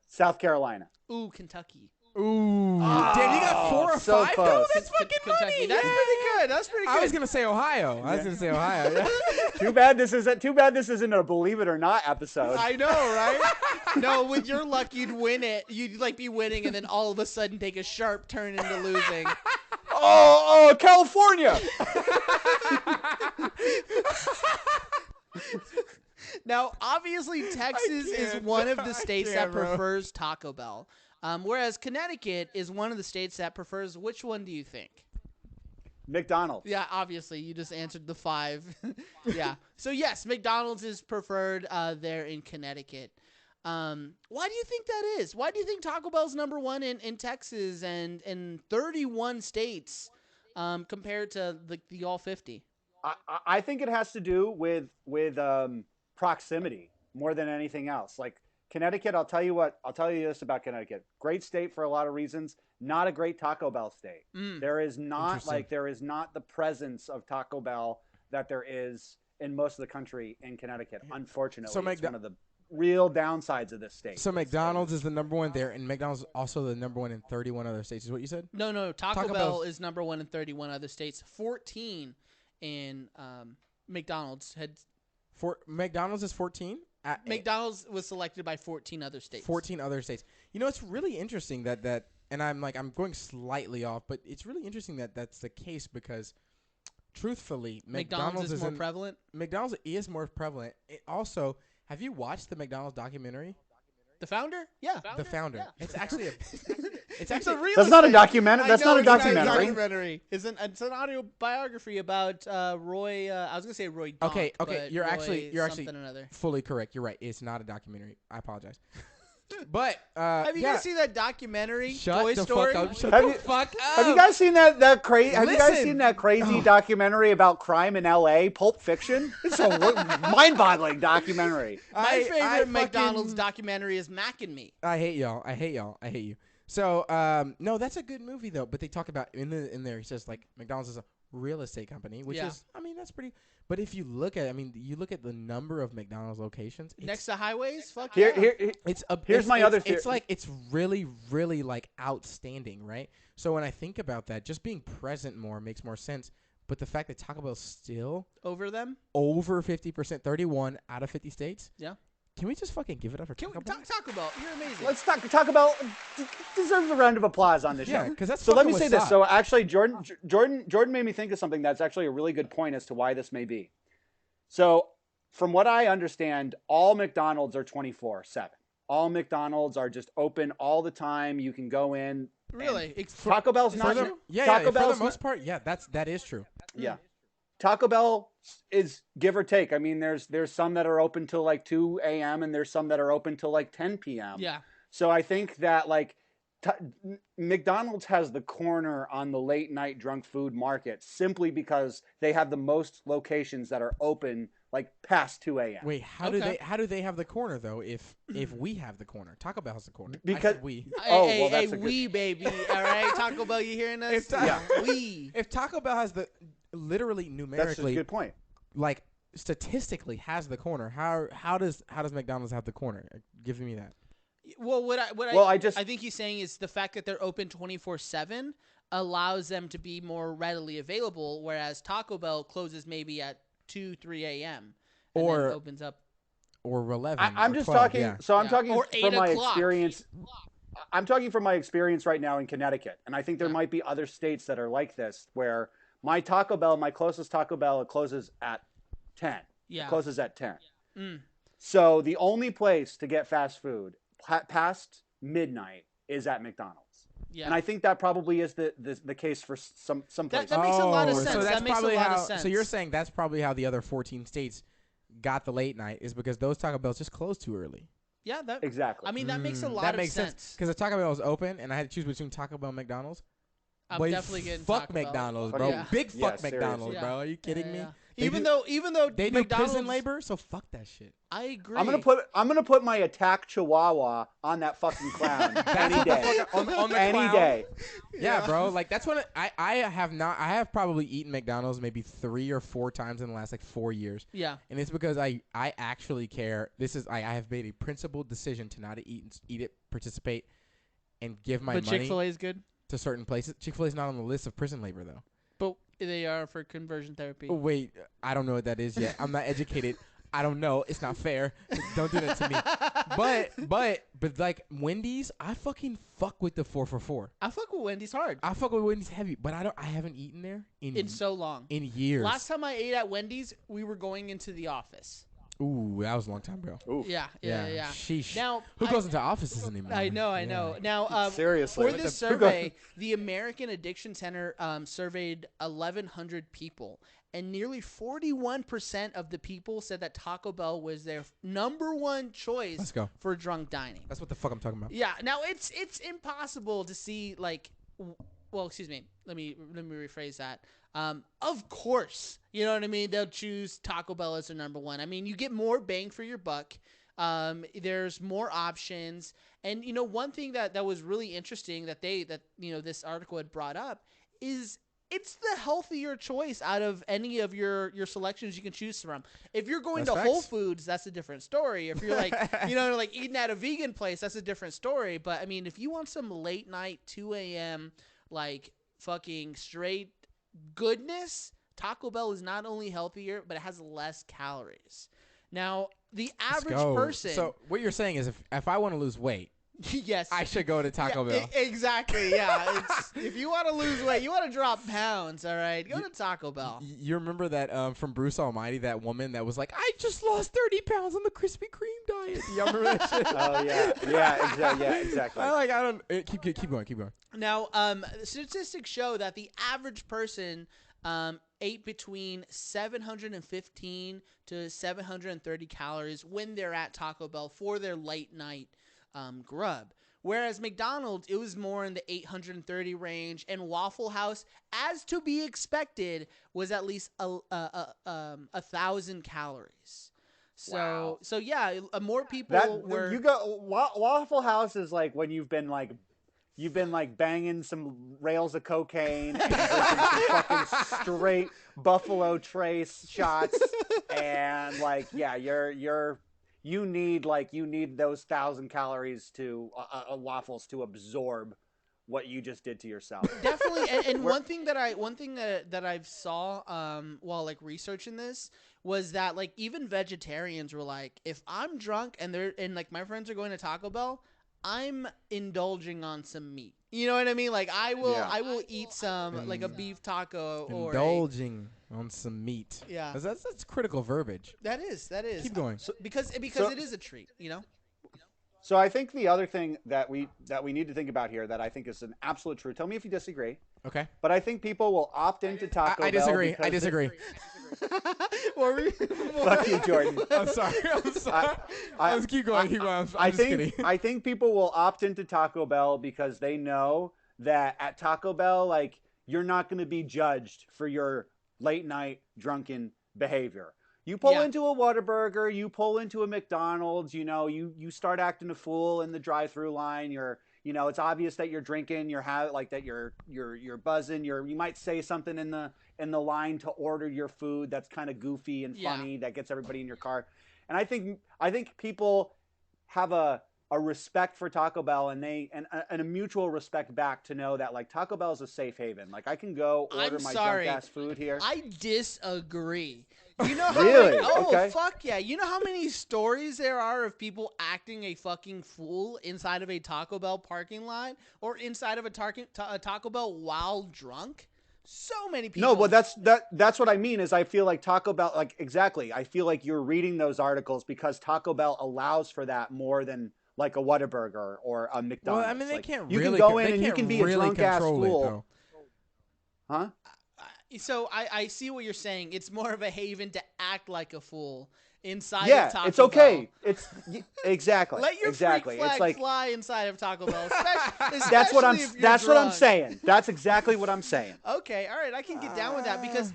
South Carolina. Ooh, Kentucky. Ooh. Damn, you got 4 or so 5 close. though? That's Kentucky. fucking money. That's pretty good. That's pretty good. I was gonna say Ohio. Yeah. Too bad this isn't a Believe It or Not episode. I know, right? No, with your luck, you'd win it. You'd like be winning, and then all of a sudden take a sharp turn into losing. Oh, California. Now, obviously, Texas is one of the states that bro. prefers Taco Bell, whereas Connecticut is one of the states that prefers. Which one do you think? McDonald's. Yeah, obviously, you just answered the 5. Yeah. So yes, McDonald's is preferred there in Connecticut. Why do you think that is? Why do you think Taco Bell's #1 in Texas and in 31 states compared to the all 50? I think it has to do with proximity more than anything else. Like Connecticut, I'll tell you this about Connecticut. Great state for a lot of reasons. Not a great Taco Bell state. There is not the presence of Taco Bell that there is in most of the country in Connecticut. Unfortunately, So it's one of the real downsides of this state. So McDonald's is the number one there, and McDonald's is also the number one in 31 other states. Is what you said? No. Taco Bell is number one in 31 other states. 14 in McDonald's had. McDonald's is 14. McDonald's was selected by 14 other states. 14 other states. You know, it's really interesting that, and I'm going slightly off, but it's really interesting that that's the case because, truthfully, McDonald's is more prevalent. McDonald's is more prevalent. It also, have you watched the McDonald's documentary? The founder? Yeah. The founder. Yeah. It's actually It's a real That's not a documentary. That's not a documentary. It's an autobiography about Roy. I was gonna say Roy. Donk, okay. You're actually another. fully correct. You're right. It's not a documentary. I apologize. But have you guys seen that documentary? Shut Toy the Story? fuck up. Shut the fuck up. Have you guys seen that crazy? Have you guys seen that crazy documentary about crime in L.A. Pulp Fiction? It's a mind-boggling documentary. My favorite McDonald's documentary is Mac and Me. I hate y'all. I hate you. So no, that's a good movie though. But they talk about in there. He says like McDonald's is a real estate company, which is that's pretty. But if you look at, you look at the number of McDonald's locations next to highways. Fuck here's my other theory. It's like it's really, really like outstanding, right? So when I think about that, just being present more makes more sense. But the fact that Taco Bell's still over 50%, 31 out of 50 states. Yeah. Can we just fucking give it up for Taco Bell? Taco Bell, you're amazing. Let's Taco Bell deserves a round of applause on this show. Yeah, because that's so. Let me say this. So actually, Jordan made me think of something that's actually a really good point as to why this may be. So, from what I understand, all McDonald's are 24/7. All McDonald's are just open all the time. You can go in. Really? Taco Bell's not. Taco Bell's for the most part, that is true. Yeah. Taco Bell is give or take. I mean, there's some that are open till like 2 a.m. and there's some that are open till like 10 p.m. Yeah. So I think that like McDonald's has the corner on the late night drunk food market simply because they have the most locations that are open like past 2 a.m. Wait, how do they have the corner though? If we have the corner, Taco Bell has the corner. Because we. We baby. All right, Taco Bell, you hearing us? If Taco Bell has the literally numerically, that's a good point. Like statistically has the corner. How does McDonald's have the corner? Give me that. Well, I think he's saying is the fact that they're open 24/7 allows them to be more readily available, whereas Taco Bell closes maybe at 2, 3 a.m. or then opens up or 11. I'm or just 12, talking. Yeah. So I'm talking or from my 8 o'clock. experience. I'm talking from my experience right now in Connecticut, and I think there might be other states that are like this, where my closest Taco Bell, it closes at 10. Yeah, it closes at 10. Mm. So the only place to get fast food past midnight is at McDonald's. Yeah. And I think that probably is the case for some places. That makes a lot of sense. So that makes a lot of sense. So you're saying that's probably how the other 14 states got the late night is because those Taco Bells just closed too early. Yeah, exactly. I mean, that makes a lot of sense. Because the Taco Bell was open and I had to choose between Taco Bell and McDonald's. I'm definitely getting fuck Taco McDonald's, Bell. bro. Yeah. Big fuck McDonald's, bro. Are you kidding me? Even though they do prison labor, so fuck that shit. I agree. I'm gonna put my attack Chihuahua on that fucking clown any day. on the any clown. day. Yeah, bro. Like that's what I have probably eaten McDonald's maybe 3 or 4 times in the last like 4 years. Yeah. And it's because I actually care. I have made a principled decision to not eat it, participate, and give my money. But Chick-fil-A is good to certain places. Chick-fil-A is not on the list of prison labor though. But they are for conversion therapy. Oh, wait, I don't know what that is yet. I'm not educated. I don't know. It's not fair. Don't do that to me. But like Wendy's, I fucking fuck with the 4 for $4. I fuck with Wendy's hard. I fuck with Wendy's heavy, but I haven't eaten there in so long. In years. Last time I ate at Wendy's, we were going into the office. Ooh, that was a long time ago. Yeah. Sheesh. Now, who goes into offices anymore? I know. Now, seriously, for this survey, the American Addiction Center surveyed 1,100 people, and nearly 41% of the people said that Taco Bell was their number one choice for drunk dining. That's what the fuck I'm talking about. Yeah. Now, it's impossible to see like. Well, excuse me. Let me rephrase that. Of course, you know what I mean. They'll choose Taco Bell as their number one. I mean, you get more bang for your buck. There's more options, and one thing that was really interesting that this article had brought up is it's the healthier choice out of any of your selections you can choose from. If you're going That's to Whole facts. Foods, that's a different story. If you're like, like eating at a vegan place, that's a different story. But I mean, if you want some late night, 2 a.m., like fucking straight goodness, Taco Bell is not only healthier, but it has less calories. Now, the average person. So what you're saying is if I want to lose weight, yes, I should go to Taco Bell. Exactly. Yeah. If you want to lose weight, you want to drop pounds. All right, go to Taco Bell. You remember that from Bruce Almighty, that woman that was like, I just lost 30 pounds on the Krispy Kreme diet. Y'all remember that shit? Oh yeah, exactly. I don't keep going. Now, statistics show that the average person ate between 715 to 730 calories when they're at Taco Bell for their late night grub. Whereas McDonald's, it was more in the 830 range, and Waffle House, as to be expected, was at least 1,000 calories. So yeah, more people were. You go Waffle House is like when you've been banging some rails of cocaine and drinking some fucking straight Buffalo Trace shots, and you need those 1,000 calories to waffles to absorb what you just did to yourself. Definitely, and one thing that I've saw while like researching this was that like even vegetarians were like, if I'm drunk and like my friends are going to Taco Bell, I'm indulging on some meat. You know what I mean? Like I will eat some like a beef taco or indulging on some meat. Yeah, that's critical verbiage. That is. Keep going. Because it is a treat, you know. So I think the other thing that we need to think about here that I think is an absolute truth. Tell me if you disagree. Okay. But I think people will opt into Taco Bell. I disagree. Fuck you, Jordan. I'm sorry. Let's keep going. I'm just kidding. I think people will opt into Taco Bell because they know that at Taco Bell, like, you're not going to be judged for your late night drunken behavior. You pull into a Whataburger, you pull into a McDonald's, you start acting a fool in the drive-through line. It's obvious that you're drinking, you're buzzing, you might say something in the line to order your food that's kind of goofy and funny that gets everybody in your car. And I think people have a respect for Taco Bell and a mutual respect back to know that like Taco Bell is a safe haven. Like I can go order my drunk ass food here. I disagree. You know how really? Okay. Fuck yeah. You know how many stories there are of people acting a fucking fool inside of a Taco Bell parking lot or inside of a Taco Bell while drunk? So many people. No, but that's what I mean is I feel like Taco Bell, like exactly. I feel like you're reading those articles because Taco Bell allows for that more than like a Whataburger or a McDonald's. Well, I mean, they can't you really can go in and you can be really a drunk ass fool. Huh? So I see what you're saying. It's more of a haven to act like a fool inside of Taco Bell. Yeah, it's okay. It's exactly. Let your freak flag fly inside of Taco Bell. That's what I'm saying. That's exactly what I'm saying. Okay, all right, I can get down with that because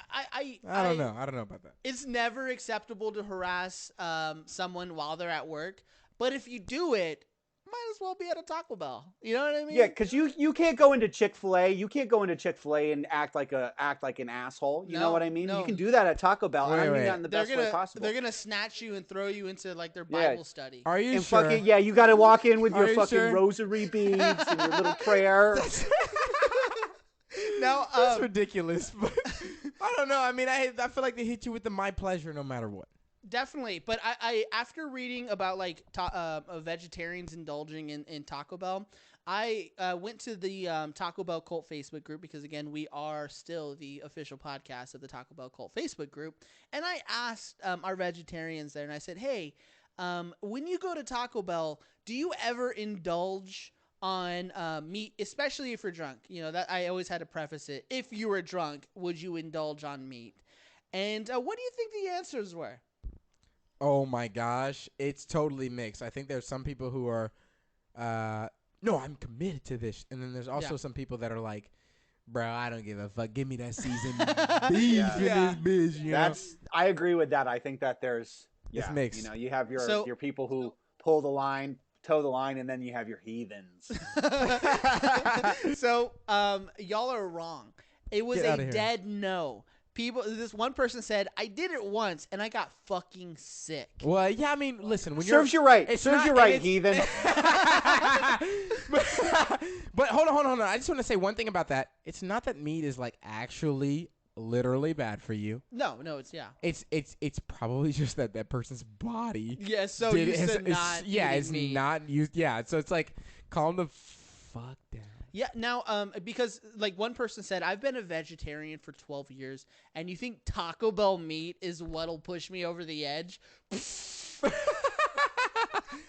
I don't know. I don't know about that. It's never acceptable to harass someone while they're at work, but if you do it, might as well be at a Taco Bell. You know what I mean? Yeah, because you can't go into Chick-fil-A. You can't go into Chick-fil-A and act like an asshole. You know what I mean? No. You can do that at Taco Bell. I mean that in the best way possible. They're gonna snatch you and throw you into like their Bible study. Are you sure? You got to walk in with your fucking rosary beads and your little prayer. Now that's ridiculous. But I don't know. I mean, I feel like they hit you with the my pleasure no matter what. Definitely, but I after reading about like vegetarians indulging in Taco Bell, I went to the Taco Bell Cult Facebook group because again we are still the official podcast of the Taco Bell Cult Facebook group, and I asked our vegetarians there, and I said, hey, when you go to Taco Bell, do you ever indulge on meat, especially if you're drunk? You know that I always had to preface it. If you were drunk, would you indulge on meat? And what do you think the answers were? Oh my gosh, it's totally mixed. I think there's some people who are, no, I'm committed to this, and then there's also some people that are like, bro, I don't give a fuck. Give me that seasoned beef in this bitch. You know? I agree with that. I think that there's it's mixed. You have your people who pull the line, toe the line, and then you have your heathens. So y'all are wrong. It was Get a outta here. dead no. This one person said, I did it once and I got fucking sick. Well, yeah, I mean, listen, when Serves you right. it's Serves not- you and right, it's- heathen. but hold on. I just want to say one thing about that. It's not that meat is like actually literally bad for you. No, it's It's probably just that person's body. Yeah, so did- used is- to is- not yeah, eating it's meat. not used. Yeah, so it's like calm the fuck down. Yeah, now, because like one person said, I've been a vegetarian for 12 years, and you think Taco Bell meat is what'll push me over the edge?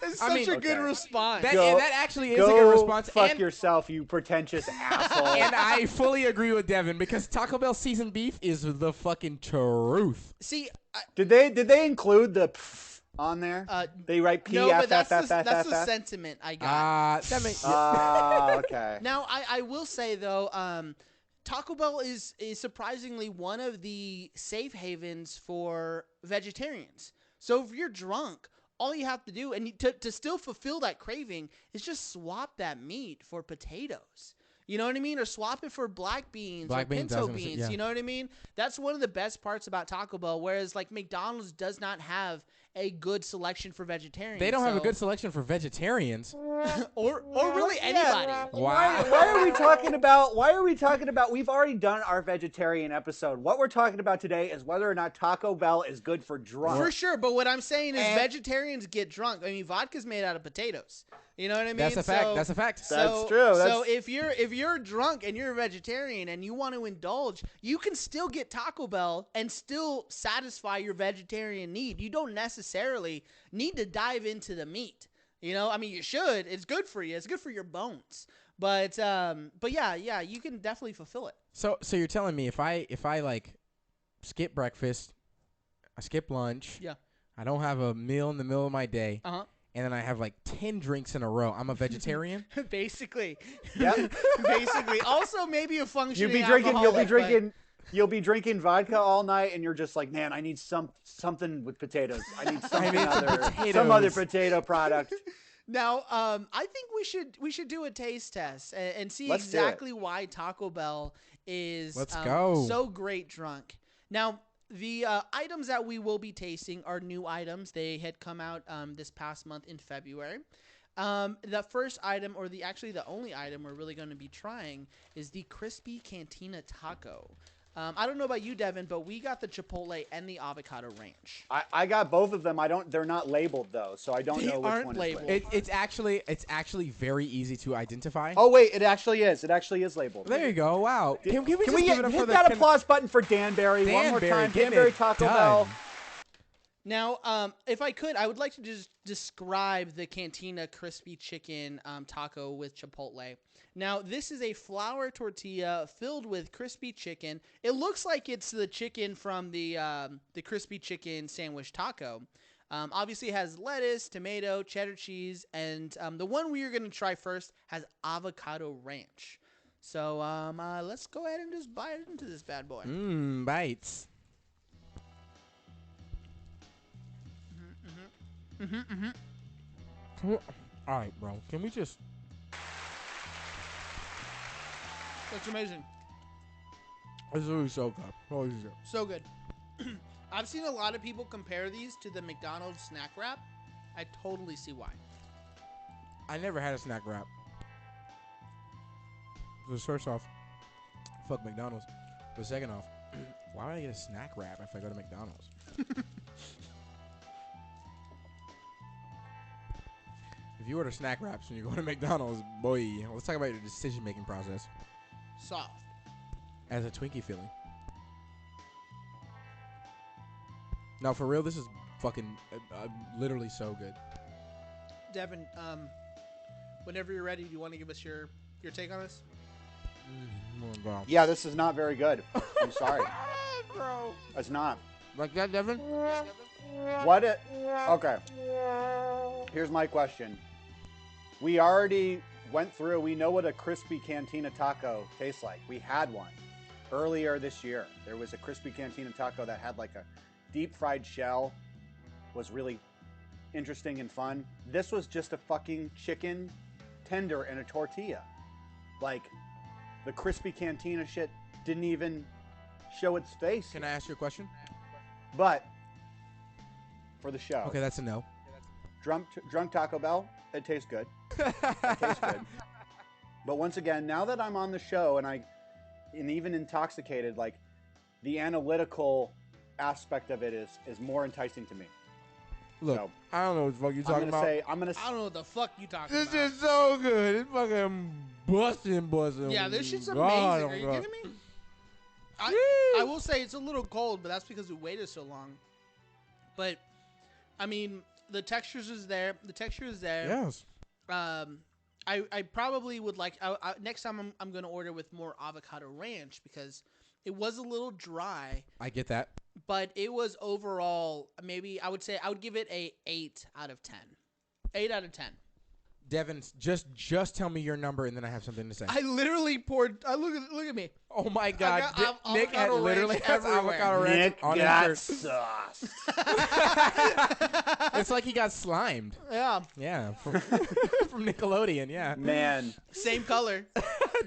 It's such a good response. That actually is a good response. Fuck and, yourself, you pretentious asshole. and I fully agree with Devin because Taco Bell seasoned beef is the fucking truth. See, Did they include the pff on there? They write P no, F but that's F F the, F that's F the F. sentiment I got. That makes Okay. Now, I will say though, Taco Bell is surprisingly one of the safe havens for vegetarians. So if you're drunk, all you have to do, and to still fulfill that craving, is just swap that meat for potatoes. You know what I mean? Or swap it for black beans or pinto beans. Yeah. You know what I mean? That's one of the best parts about Taco Bell, whereas like McDonald's does not have a good selection for vegetarians. They don't have a good selection for vegetarians. or really anybody. Wow. Why are we talking about? We've already done our vegetarian episode. What we're talking about today is whether or not Taco Bell is good for drunk. For sure, but what I'm saying is And- vegetarians get drunk. I mean, vodka's made out of potatoes. You know what I mean? That's a fact. That's a fact. That's true. So if you're drunk and you're a vegetarian and you want to indulge, you can still get Taco Bell and still satisfy your vegetarian need. You don't necessarily need to dive into the meat. You know, I mean, you should. It's good for you. It's good for your bones. But yeah, you can definitely fulfill it. So you're telling me if I like skip breakfast, I skip lunch, Yeah. I don't have a meal in the middle of my day, Uh-huh. and then I have like 10 drinks in a row, I'm a vegetarian? Basically. Yep. Basically. Also, maybe a functioning You'll be drinking vodka all night, and you're just like, man, I need something with potatoes. I need some other potato product. Now, I think we should do a taste test and see Let's do exactly why Taco Bell is Let's go. so great drunk. Now, the items that we will be tasting are new items. They had come out this past month in February. The first item, or the only item we're really going to be trying, is the Crispy Cantina Taco. I don't know about you, Devin, but we got the Chipotle and the Avocado Ranch. I got both of them. They're not labeled though, so I don't They know which aren't one labeled. is which. It's actually very easy to identify. Oh wait, it actually is. It actually is labeled. There you go. Wow. Can we just Can we give it up hit for that the applause button for Danbury one more Danbury, time? getting Danbury it Taco done. Bell. Now, if I could, I would like to just describe the Cantina Crispy Chicken Taco with Chipotle. Now, this is a flour tortilla filled with crispy chicken. It looks like it's the chicken from the Crispy Chicken Sandwich Taco. Obviously, it has lettuce, tomato, cheddar cheese, and the one we are going to try first has avocado ranch. So let's go ahead and just bite into this bad boy. Bites. All right, bro. Can we just... That's amazing. This is really so good. Holy shit. So good. I've seen a lot of people compare these to the McDonald's snack wrap. I totally see why. I never had a snack wrap. So first off, fuck McDonald's. But second off, why would I get a snack wrap if I go to McDonald's? If you order snack wraps when you go to McDonald's, boy, let's talk about your decision-making process. Soft. As a Twinkie feeling. No, for real, this is fucking literally so good. Devin, whenever you're ready, do you want to give us your take on this? Oh, God. Yeah, this is not very good. I'm sorry. Bro. It's not. Like that, Devin? Okay. Here's my question. We already went through, we know what a crispy cantina taco tastes like. We had one earlier this year. There was a crispy cantina taco that had like a deep fried shell, was really interesting and fun. This was just a fucking chicken tender and a tortilla. Like, the crispy cantina shit didn't even show its face. Can I ask you a question? But for the show, Okay, that's a no. drunk Taco Bell, it tastes good. It tastes good. But once again, now that I'm on the show and even intoxicated, like the analytical aspect of it is more enticing to me. Look, So, I don't know what the fuck you talking about. I don't know what the fuck you talking This about. is so good. It's fucking busting. Yeah, this shit's amazing. God, Are you God. kidding me? I will say it's a little cold, but that's because we waited so long. But I mean, the texture is there. Yes. I probably would like next time I'm going to order with more avocado ranch because it was a little dry, I get that. but it was overall maybe I would give it a 8 out of 10. 8 out of 10. Devin, just tell me your number and then I have something to say. I literally poured. Look at me. Oh my God, got Nick had avocado literally ranch has everywhere. avocado ranch Nick on got his shirt. sauce. It's like he got slimed. Yeah, Yeah, from, from Nickelodeon. Yeah, Man, same color.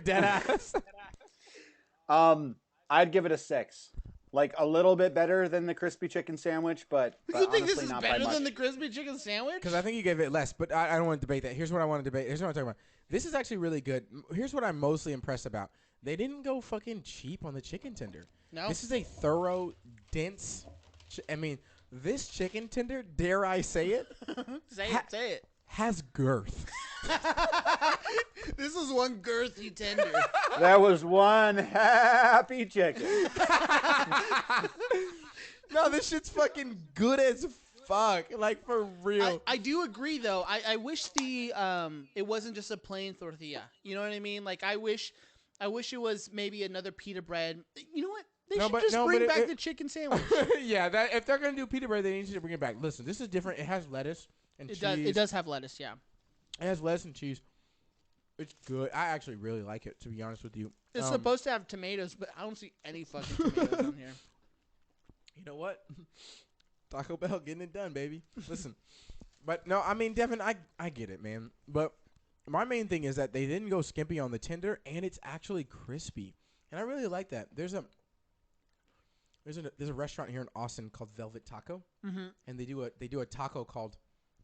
dead ass. I'd give it a 6. Like a little bit better than the crispy chicken sandwich, but You think honestly this is not by better much. than the crispy chicken sandwich? Because I think you gave it less, but I don't want to debate that. Here's what I want to debate. Here's what I'm talking about. This is actually really good. Here's what I'm mostly impressed about. They didn't go fucking cheap on the chicken tender. No. This is a thorough, dense. This chicken tender, dare I say it, Say it. has girth. This is one girthy tender. That was one happy chicken. No, this shit's fucking good as fuck. Like, for real. I do agree though. I wish it wasn't just a plain tortilla. You know what I mean? Like I wish it was maybe another pita bread. You know what? They should just bring back the chicken sandwich. Yeah, that if they're gonna do pita bread, they need to bring it back. Listen, this is different. It has lettuce and cheese. It does have lettuce, yeah. It has lettuce and cheese. It's good. I actually really like it, to be honest with you. It's supposed to have tomatoes, but I don't see any fucking tomatoes on here. You know what? Taco Bell getting it done, baby. Listen. But no, I mean, Devin, I get it, man. But my main thing is that they didn't go skimpy on the tender, and it's actually crispy. And I really like that. There's a restaurant here in Austin called Velvet Taco, and they do a taco called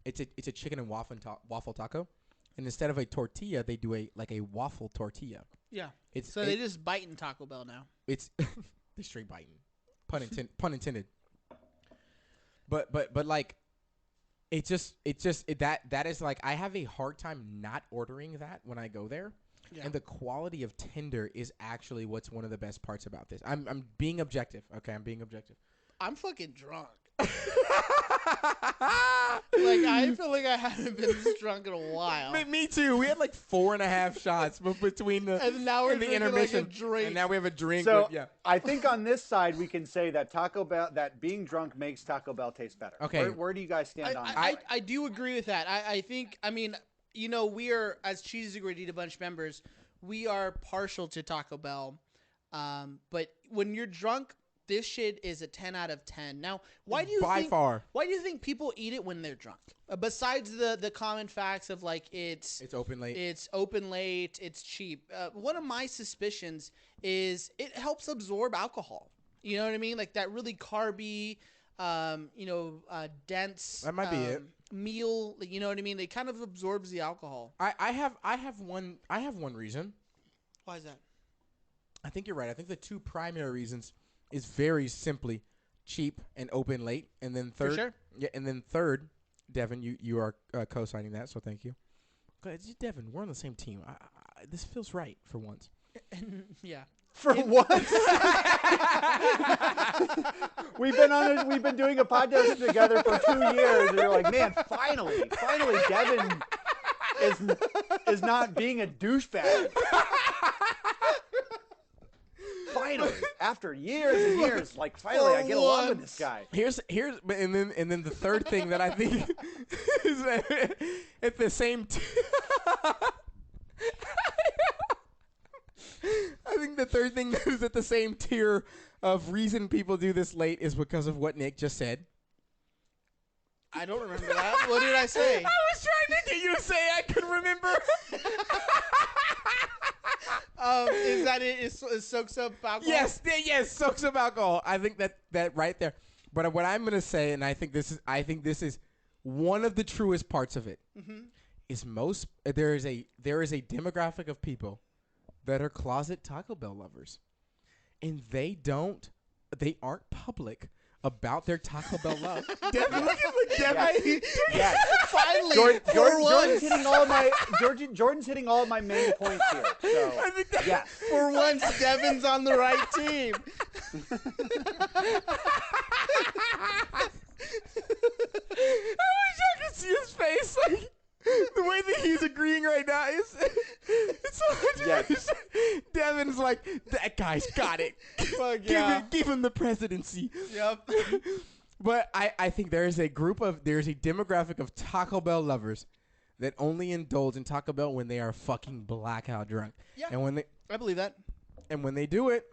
it's a chicken and waffle taco, and instead of a tortilla, they do a waffle tortilla. Yeah. It's they just biting Taco Bell now. It's they straight biting, pun intended. But like, that is like I have a hard time not ordering that when I go there. Yeah. And the quality of tender is actually what's one of the best parts about this. I'm being objective. Okay, I'm being objective. I'm fucking drunk. Like, I feel like I haven't been this drunk in a while. Me too. We had like 4.5 shots between the and now we're the intermission. Like a drink. And now we have a drink. So yeah. I think on this side we can say that Taco Bell, that being drunk makes Taco Bell taste better. Okay. Where do you guys stand on I that? do agree with that. I think, I mean, you know, we are, as Cheesy Gordita Bunch members, we are partial to Taco Bell. But when you're drunk, this shit is a 10 out of 10. Now, why do you think people eat it when they're drunk? Besides the common facts of like it's open late, it's cheap. One of my suspicions is it helps absorb alcohol. You know what I mean? Like that really carby, dense. That might be it. Meal. You know what I mean? It kind of absorbs the alcohol. I have one reason. Why is that? I think you're right. I think the two primary reasons is very simply cheap and open late, and then third, For sure. Yeah, and then third, Devin, you are co-signing that, so thank you. Devin, we're on the same team. This feels right for once. Yeah. For once, we've been doing a podcast together for 2 years, and you're like, man, finally, Devin is not being a douchebag. Finally, after years and years, like finally, I get along with this guy. And then the third thing that I think is that at the same. I think the third thing that is at the same tier of reason people do this late is because of what Nick just said. I don't remember that. What did I say? I was trying to get you to say I could remember. Is that it? Is soaks up alcohol? Yes, soaks up alcohol. I think that right there. But what I'm gonna say, and I think this is one of the truest parts of it, is there is a demographic of people that are closet Taco Bell lovers, and they aren't public about their Taco Bell love. Devin, look at Devin. Yes. Finally, Jordan's hitting all of my main points here. So, I think yes. For once, Devin's on the right team. I wish I could see his face. Like, the way that he's agreeing right now is it's so much. Yes. Devin's like, that guy's got it. Fuck yeah. Give him the presidency. Yep. But I think there's a demographic of Taco Bell lovers that only indulge in Taco Bell when they are fucking blackout drunk. Yeah. And I believe that. And when they do it,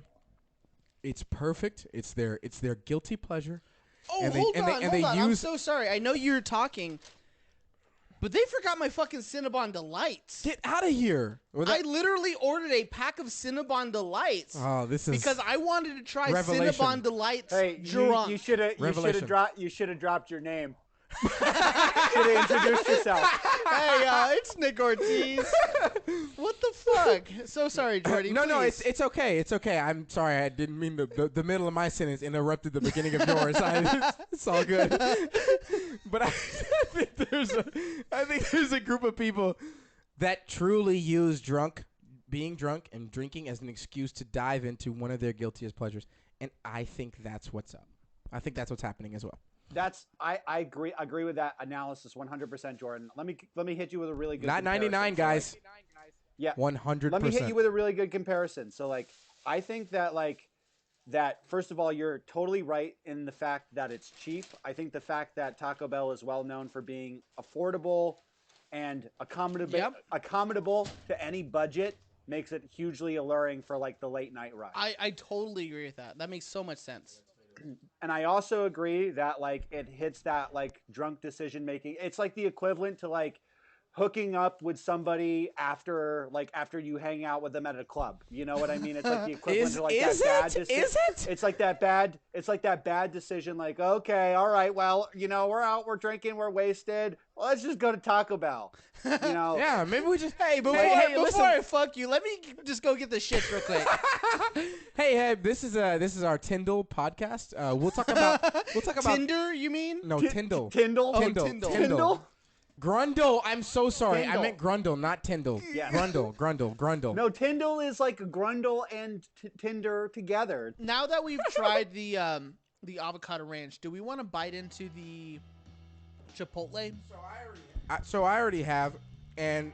it's perfect. It's their guilty pleasure. Oh, and hold on. I'm so sorry. I know you're talking, but they forgot my fucking Cinnabon Delights. Get out of here. I literally ordered a pack of Cinnabon Delights. Oh, this is because I wanted to try Revelation. Cinnabon Delights Hey, drunk. you should have dropped your name. Should have introduced yourself. Hey, it's Nick Ortiz. What the fuck? So sorry, Jordy. No, please. it's okay. It's okay. I'm sorry. I didn't mean the middle of my sentence interrupted the beginning of yours. It's all good. But I think there's a group of people that truly use being drunk and drinking as an excuse to dive into one of their guiltiest pleasures, and I think that's what's up. I think that's what's happening as well. I agree with that analysis 100%, Jordan. Let me hit you with a really good Not 99 guys. Yeah. 100%. Let me hit you with a really good comparison. So I think that first of all, you're totally right in the fact that it's cheap. I think the fact that Taco Bell is well known for being affordable and accommodable to any budget makes it hugely alluring for the late night rush. I totally agree with that. That makes so much sense. And I also agree that it hits that drunk decision making. It's the equivalent to hooking up with somebody after you hang out with them at a club. You know what I mean? It's the equivalent to that bad decision. Is it? It's that bad decision. Okay, all right, well, we're out, we're drinking, we're wasted. Well, let's just go to Taco Bell. Yeah, maybe we just. Hey, before I fuck you, let me just go get the shit real quick. Hey, this is our Tyndall podcast. We'll talk about Tinder. You mean? No, Tyndall. Tyndall. Oh, Tyndall. Tyndall. Grundle. I'm so sorry. Tyndall. I meant Grundle, not Tyndall. Yes. Grundle. No, Tyndall is Grundle and Tinder together. Now that we've tried the avocado ranch, do we want to bite into the Chipotle? So I already have, and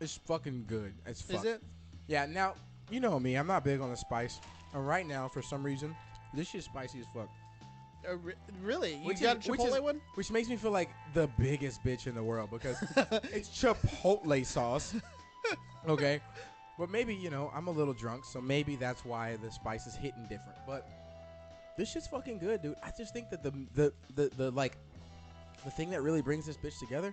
it's fucking good. It's fuck. Is it? Yeah. Now you know me. I'm not big on the spice. And right now, for some reason, this shit's spicy as fuck. Really? You got a Chipotle one? Which makes me feel like the biggest bitch in the world because it's Chipotle sauce. Okay. But maybe, I'm a little drunk, so maybe that's why the spice is hitting different. But this shit's fucking good, dude. I just think that the thing that really brings this bitch together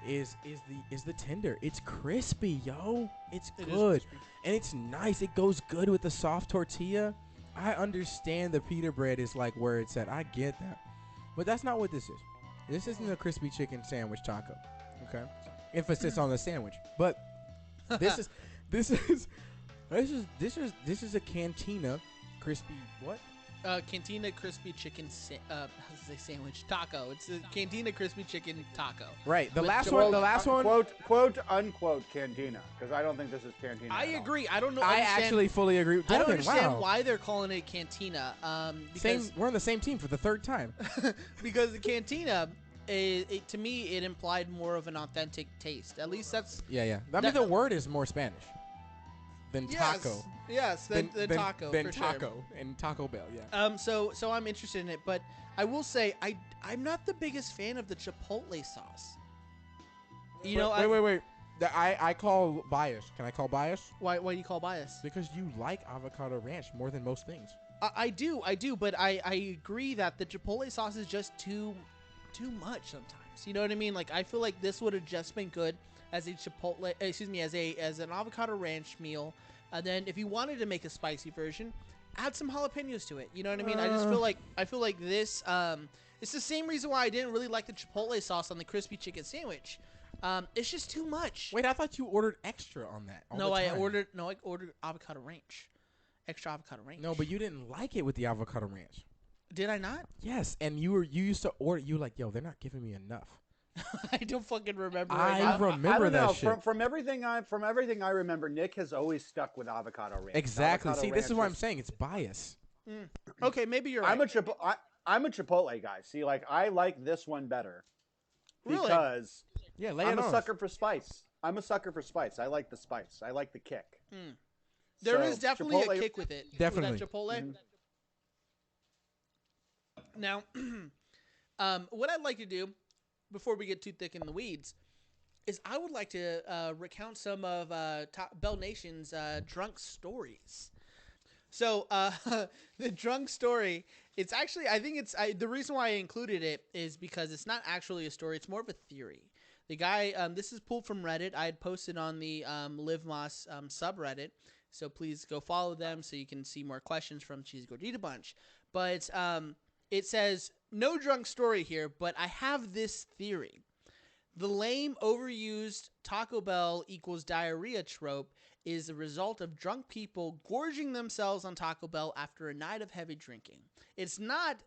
is the tender. It's crispy, yo. It's good. And it's nice. It goes good with the soft tortilla. I understand the pita bread is where it's at. I get that. But that's not what this is. This isn't a crispy chicken sandwich taco. Okay? Emphasis on the sandwich. But this is a Cantina crispy what? Cantina crispy chicken sandwich taco. It's a Cantina crispy chicken taco. Right. The last one. Quote unquote Cantina, because I don't think this is Cantina. I agree. I don't know. I actually fully agree with Devin. I don't understand why they're calling it Cantina. We're on the same team for the third time. Because the Cantina, to me, it implied more of an authentic taste. At least that's. Yeah. I mean, the word is more Spanish than taco. Yes, than taco. Than for taco sure. and Taco Bell. Yeah. So I'm interested in it, but I will say I'm not the biggest fan of the Chipotle sauce. Wait. I call bias. Can I call bias? Why do you call bias? Because you like avocado ranch more than most things. I do, but I agree that the Chipotle sauce is just too much sometimes. You know what I mean? I feel like this would have just been good as a chipotle, as an avocado ranch meal. And then if you wanted to make a spicy version, add some jalapenos to it. You know what I mean? I feel like this. It's the same reason why I didn't really like the chipotle sauce on the crispy chicken sandwich. It's just too much. Wait, I thought you ordered extra on that. I ordered avocado ranch, extra avocado ranch. No, but you didn't like it with the avocado ranch. Did I not? Yes, and you used to order. You were like, yo, they're not giving me enough. I don't fucking remember. I remember that shit. From everything I remember, Nick has always stuck with avocado ranch. Exactly. Avocado See, this is ranch what I'm saying. It's bias. Okay, maybe you're right. I'm a Chipotle guy. See, like I like this one better because I'm a sucker for spice. I'm a sucker for spice. I like the spice. I like the kick. There is definitely a kick with it. Definitely. With that Chipotle. Now, what I'd like to do before we get too thick in the weeds is I would like to recount some of Bell Nation's drunk stories. So the drunk story, it's actually, the reason why I included it is because it's not actually a story. It's more of a theory. The guy, this is pulled from Reddit. I had posted on the Liv Moss subreddit. So please go follow them so you can see more questions from Cheesy Gordita Bunch. But it says, no drunk story here, but I have this theory. The lame, overused Taco Bell equals diarrhea trope is a result of drunk people gorging themselves on Taco Bell after a night of heavy drinking. It's not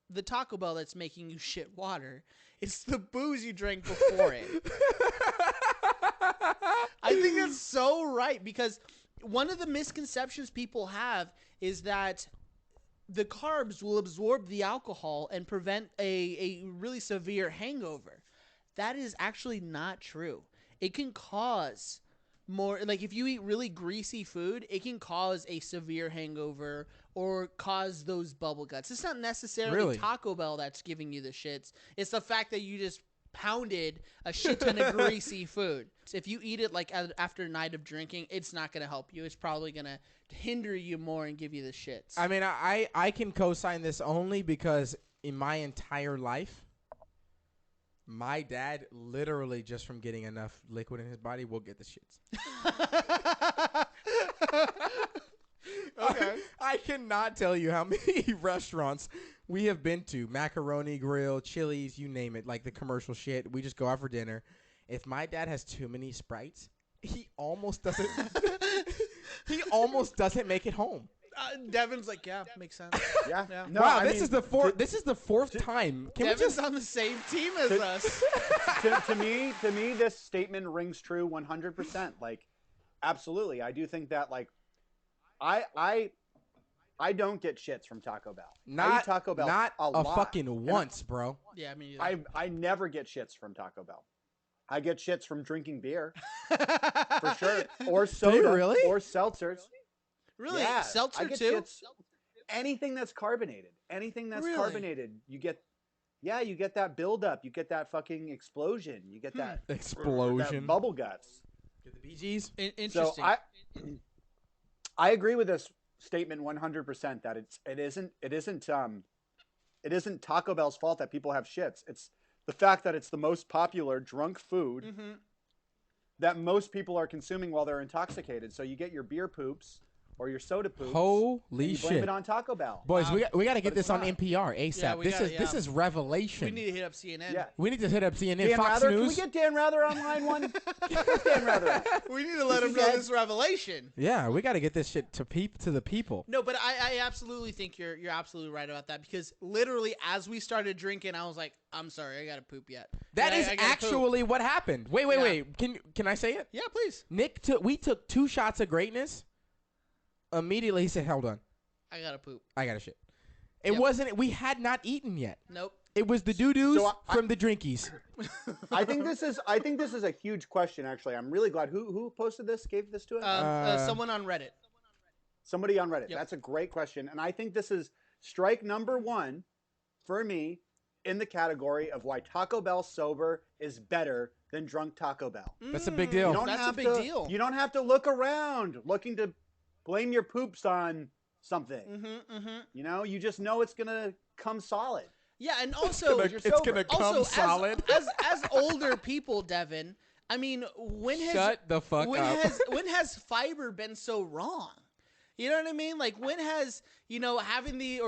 the Taco Bell that's making you shit water. It's the booze you drank before it. I think that's so right, because one of the misconceptions people have is that the carbs will absorb the alcohol and prevent a really severe hangover. That is actually not true. It can cause more, like if you eat really greasy food, it can cause a severe hangover or cause those bubble guts. It's not necessarily Taco Bell that's giving you the shits. It's the fact that you just pounded a shit ton of greasy food. So if you eat it like after a night of drinking, it's not going to help you. It's probably going to hinder you more and give you the shits. I mean, I can co-sign this only because in my entire life, my dad literally just from getting enough liquid in his body will get the shits. Okay. I cannot tell you how many restaurants we have been to. Macaroni Grill, Chili's, you name it, like the commercial shit. We just go out for dinner. If my dad has too many Sprites, he almost doesn't make it home. Devin's like, yeah, makes sense. Yeah. No, wow, this is the fourth time. Devin's on the same team as us. To me, this statement rings true 100%. Like, absolutely, I do think that. Like, I don't get shits from Taco Bell. I eat Taco Bell not a lot. fucking once, bro. Yeah, I mean, I never get shits from Taco Bell. I get shits from drinking beer, for sure, or soda, really? or seltzers. Really? Yeah, Seltzer I get too? shits. Anything that's carbonated. Really? Carbonated, you get that buildup. You get that fucking explosion. You get that explosion. That bubble guts. Get the Bee Gees. Interesting. So I agree with this statement 100% that it isn't Taco Bell's fault that people have shits. It's the fact that it's the most popular drunk food that most people are consuming while they're intoxicated. So you get your beer poops or your soda poops. Holy shit! Blame it on Taco Bell, boys. We got to get this on NPR ASAP. Yeah, this is revelation. We need to hit up CNN. Yeah. We need to hit up CNN. Dan Fox Rather, News. can we get Dan Rather on line one? Get Dan Rather on. We need to let him know this revelation. Yeah, we got to get this shit to the people. No, but I absolutely think you're absolutely right about that, because literally as we started drinking, I was like, I'm sorry, I gotta poop yet. That is actually what happened. Wait. Can I say it? Yeah, please. We took 2 shots of greatness. Immediately he said, hold on. I gotta poop. I gotta shit. It wasn't, we had not eaten yet. Nope. It was the doo-doos from the drinkies. I think this is a huge question, actually. I'm really glad. Who posted this, gave this to us? Someone on Reddit. Somebody on Reddit. Yep. That's a great question. And I think this is strike number 1 for me in the category of why Taco Bell sober is better than drunk Taco Bell. That's a big deal. That's a big deal. You don't have to look around looking to blame your poops on something. You know, you just know it's going to come solid. Yeah, and also it's gonna come solid. As older people, Devin, I mean, when has Shut the fuck up. When has fiber been so wrong? You know what I mean? Like, when has, having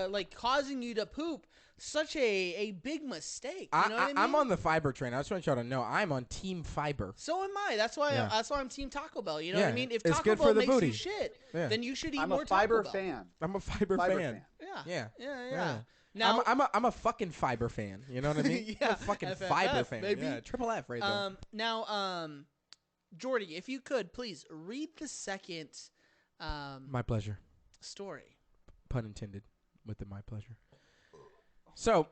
like causing you to poop such a big mistake? You know what I mean? I'm on the fiber train. I just want y'all to know I'm on Team Fiber. So am I. That's why I'm Team Taco Bell. You know what I mean? If it's Taco good Bell for the makes booty. you shit, then you should eat I'm more a fiber Taco Bell. fan. I'm a fiber fan. Yeah. Now I'm a fucking fiber fan. You know what I mean? Yeah, I'm a fucking FFF, fiber fan. baby. Yeah, triple F right there. Now, Jordy, if you could please read the second My pleasure. story. Pun intended with the my pleasure. So,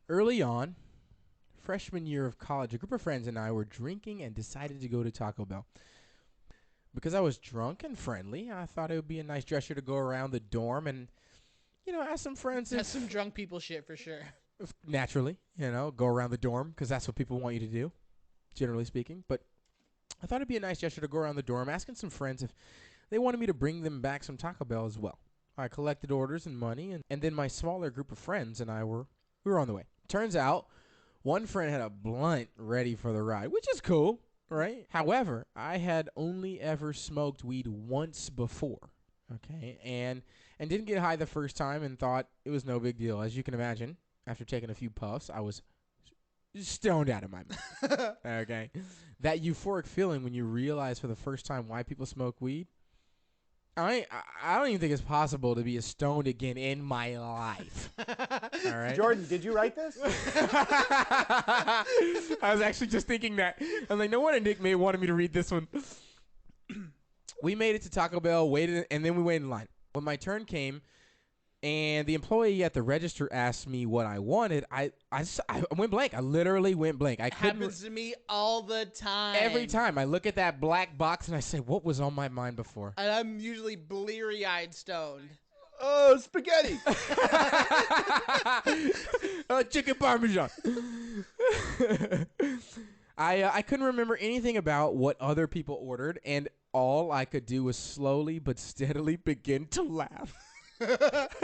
early on, freshman year of college, a group of friends and I were drinking and decided to go to Taco Bell. Because I was drunk and friendly, I thought it would be a nice gesture to go around the dorm and, ask some friends. That's some drunk people shit for sure. Naturally, go around the dorm because that's what people want you to do, generally speaking. But I thought it'd be a nice gesture to go around the dorm, asking some friends if they wanted me to bring them back some Taco Bell as well. I collected orders and money, and then my smaller group of friends and I we were on the way. Turns out, one friend had a blunt ready for the ride, which is cool, right? However, I had only ever smoked weed once before, okay, and didn't get high the first time and thought it was no big deal. As you can imagine, after taking a few puffs, I was stoned out of my mind. Okay, that euphoric feeling when you realize for the first time why people smoke weed. I don't even think it's possible to be as stoned again in my life. All right, Jordan, did you write this? I was actually just thinking that. I'm like, no wonder Nick may wanted me to read this one. We made it to Taco Bell, waited, and then we waited in line. When my turn came, and the employee at the register asked me what I wanted, I went blank. I literally went blank. Happens to me all the time. Every time I look at that black box and I say, what was on my mind before? And I'm usually bleary-eyed stoned. Oh, spaghetti. Chicken parmesan. I couldn't remember anything about what other people ordered, and all I could do was slowly but steadily begin to laugh.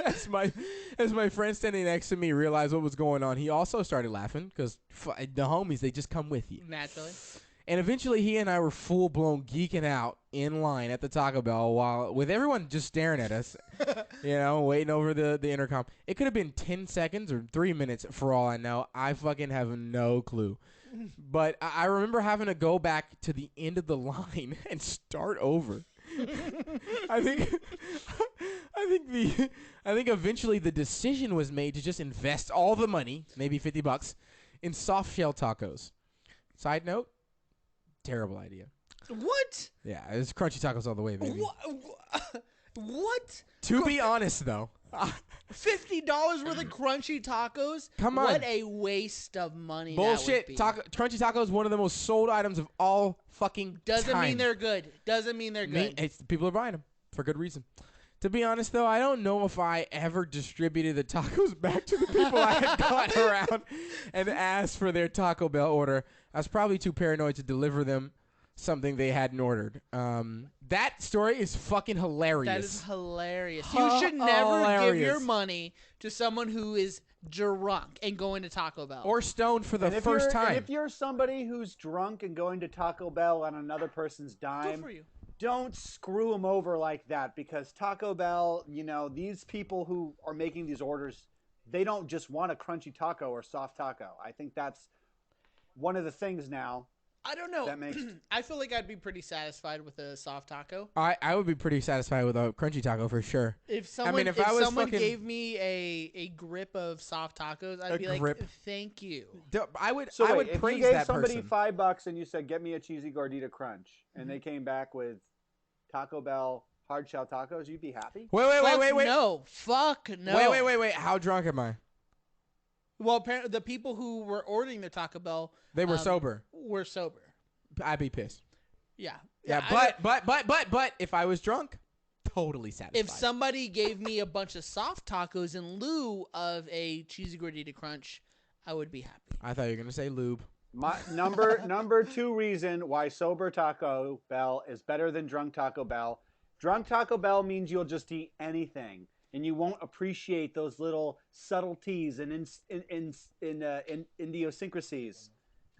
As my friend standing next to me realized what was going on, he also started laughing because the homies, they just come with you. Naturally. And eventually he and I were full-blown geeking out in line at the Taco Bell while with everyone just staring at us, waiting over the intercom. It could have been 10 seconds or 3 minutes for all I know. I fucking have no clue. But I remember having to go back to the end of the line and start over. I think eventually the decision was made to just invest all the money, maybe $50, in soft shell tacos. Side note, terrible idea. What? Yeah, it's crunchy tacos all the way, baby. What? To be honest, though, $50 worth of crunchy tacos? Come on. What a waste of money. Bullshit. That would be. Crunchy tacos, one of the most sold items of all fucking Doesn't time. mean they're good. Doesn't mean they're good. People are buying them for good reason. To be honest, though, I don't know if I ever distributed the tacos back to the people I had gone around and asked for their Taco Bell order. I was probably too paranoid to deliver them something they hadn't ordered. That story is fucking hilarious. That is hilarious. You should never give your money to someone who is drunk and going to Taco Bell. Or stoned for the first time. And if you're somebody who's drunk and going to Taco Bell on another person's dime, good for you. Don't screw them over like that, because Taco Bell, these people who are making these orders, they don't just want a crunchy taco or soft taco. I think that's one of the things now. I don't know. That makes I feel like I'd be pretty satisfied with a soft taco. I would be pretty satisfied with a crunchy taco for sure. If someone, gave me a grip of soft tacos, I'd be like, thank you. I would praise if that you gave somebody person. $5 and you said, get me a cheesy gordita crunch, and they came back with Taco Bell hard shell tacos, you'd be happy? Wait. No. Fuck no. Wait. How drunk am I? Well, apparently the people who were ordering the Taco Bell, they were sober. Were sober. I'd be pissed. Yeah. But if I was drunk, totally satisfied. If somebody gave me a bunch of soft tacos in lieu of a cheesy gordita crunch, I would be happy. I thought you were gonna say lube. My number 2 reason why sober Taco Bell is better than drunk Taco Bell. Drunk Taco Bell means you'll just eat anything, and you won't appreciate those little subtleties and in idiosyncrasies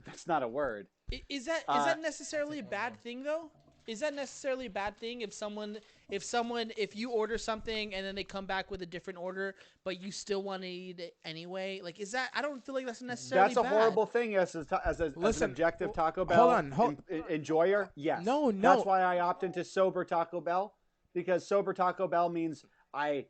That's not a word. Is that necessarily a bad thing though? Is that necessarily a bad thing if you order something and then they come back with a different order, but you still want to eat it anyway? Like, is that? I don't feel like that's necessarily. That's a horrible thing as an objective Taco Bell enjoyer. Yes. No. That's why I opt into sober Taco Bell, because sober Taco Bell means I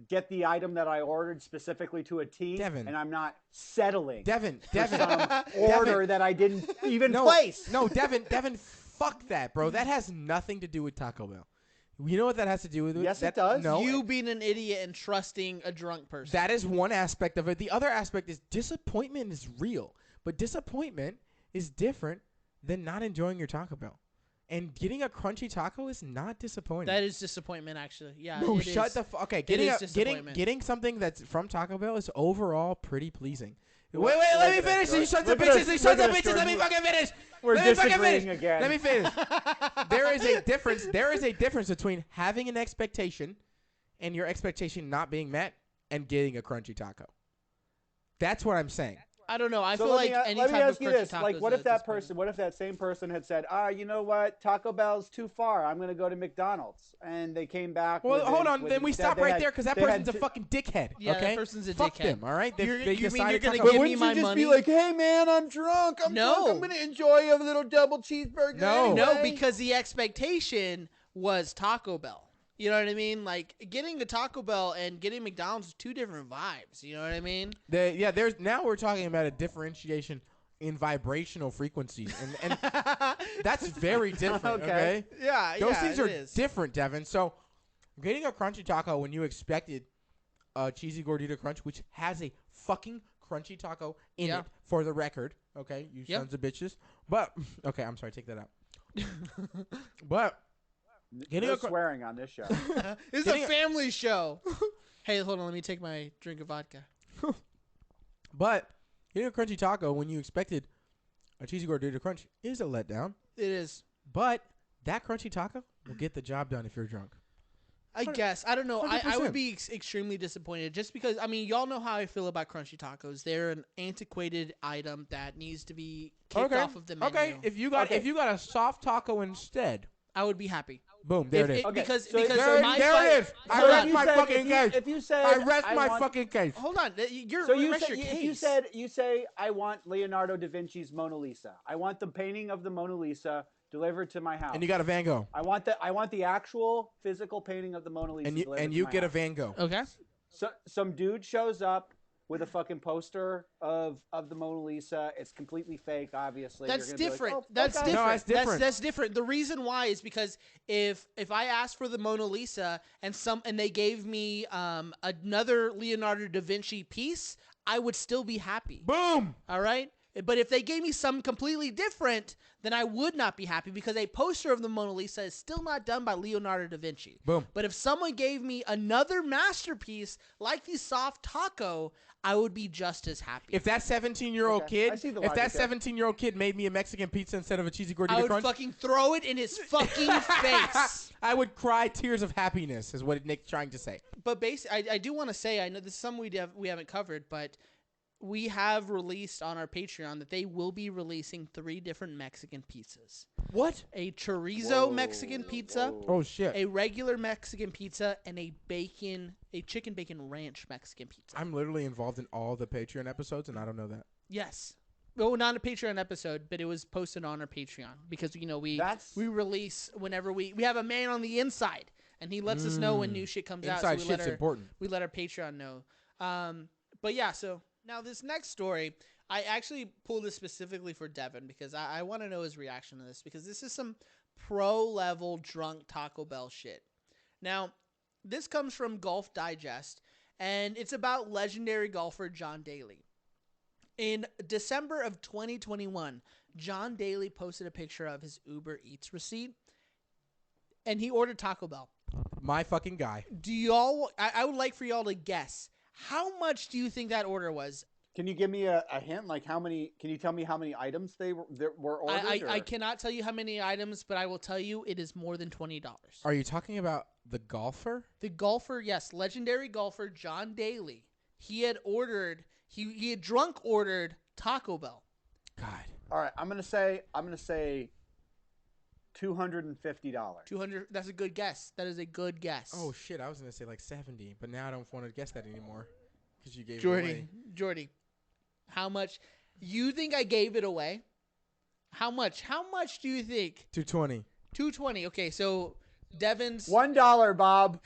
get the item that I ordered specifically to a T, Devin. and I'm not settling. Devin. Some order that I didn't even place. No, Devin. Fuck that, bro. That has nothing to do with Taco Bell. You know what that has to do with? Yes, that, it does. No, you being an idiot and trusting a drunk person. That is one aspect of it. The other aspect is disappointment is real, but disappointment is different than not enjoying your Taco Bell. And getting a crunchy taco is not disappointing. That is disappointment, actually. Yeah. No, shut the fuck. Okay, getting something that's from Taco Bell is overall pretty pleasing. Wait, let me finish. These sons of bitches. Let me fucking finish. We're disagreeing again. Let me finish. There is a difference. There is a difference between having an expectation and your expectation not being met and getting a crunchy taco. That's what I'm saying. I don't know. I feel like any let me type ask of you crunchy this: taco like, is what if that same person had said, you know what, Taco Bell's too far. I'm going to go to McDonald's, and they came back. Well, hold on. Then we stop right there because that person's a fucking dickhead. Yeah, okay? that person's a Fuck dickhead. them. All right. You mean you're going to But give me wouldn't my you just money? be like, hey man, I'm drunk. I'm going to enjoy a little double cheeseburger. No. No, anyway. because the expectation was Taco Bell. You know what I mean? Like, getting a Taco Bell and getting McDonald's are two different vibes. You know what I mean? Now we're talking about a differentiation in vibrational frequencies, and that's very different. Okay. Yeah. Those things are different, Devin. So, getting a crunchy taco when you expected a cheesy gordita crunch, which has a fucking crunchy taco in it, for the record. Okay, you sons of bitches. But okay, I'm sorry, take that out. But no swearing on this show. This is a family show. Hey, hold on. Let me take my drink of vodka. But getting a crunchy taco when you expected a cheesy gordita crunch is a letdown. It is. But that crunchy taco will get the job done if you're drunk. I guess. I don't know. I 100%. would be extremely disappointed just because, I mean, y'all know how I feel about crunchy tacos. They're an antiquated item that needs to be kicked off of the menu. Okay, if you got a soft taco instead, I would be happy. Boom, there it is. Because there it is. I rest my fucking case. If you said, I rest my fucking case. Hold on. You're So you say I want Leonardo da Vinci's Mona Lisa. I want the painting of the Mona Lisa delivered to my house. And you got a Van Gogh. I want the actual physical painting of the Mona Lisa. And you get a Van Gogh. Okay. So some dude shows up with a fucking poster of the Mona Lisa. It's completely fake, obviously. That's different. Like, that's different. No, that's different. That's different. The reason why is because if I asked for the Mona Lisa and they gave me another Leonardo da Vinci piece, I would still be happy. Boom. All right? But if they gave me something completely different, then I would not be happy because a poster of the Mona Lisa is still not done by Leonardo da Vinci. Boom. But if someone gave me another masterpiece like the soft taco, I would be just as happy. If that 17-year-old kid, if that 17-year-old kid made me a Mexican pizza instead of a cheesy gordita I would crunch, fucking throw it in his fucking face. I would cry tears of happiness, is what Nick's trying to say. But basically, I do want to say, I know this is something we haven't covered, but we have released on our Patreon that they will be releasing 3 different Mexican pizzas. What? A chorizo Mexican pizza. Oh shit. A regular Mexican pizza and a chicken bacon ranch Mexican pizza. I'm literally involved in all the Patreon episodes, and I don't know that. Yes. Well, not a Patreon episode, but it was posted on our Patreon because we release whenever we have a man on the inside, and he lets us know when new shit comes out. Inside shit's important. We let our Patreon know. But yeah, so now this next story, I actually pulled this specifically for Devin because I want to know his reaction to this because this is some pro-level drunk Taco Bell shit. Now, this comes from Golf Digest, and it's about legendary golfer John Daly. In December of 2021, John Daly posted a picture of his Uber Eats receipt, and he ordered Taco Bell. My fucking guy. I would like for y'all to guess. How much do you think that order was? Can you give me a hint? Like how many? Can you tell me how many items they were ordered? I cannot tell you how many items, but I will tell you it is more than $20. Are you talking about the golfer? The golfer, yes, legendary golfer John Daly. He had ordered. He had drunk ordered Taco Bell. God. All right, I'm gonna say $250. 200. That's a good guess. That is a good guess. Oh shit! I was gonna say like 70, but now I don't want to guess that anymore because you gave it Jordy, away. Jordy, how much? You think I gave it away? How much? How much do you think? 220. 220. Okay, so Devin's $1, Bob.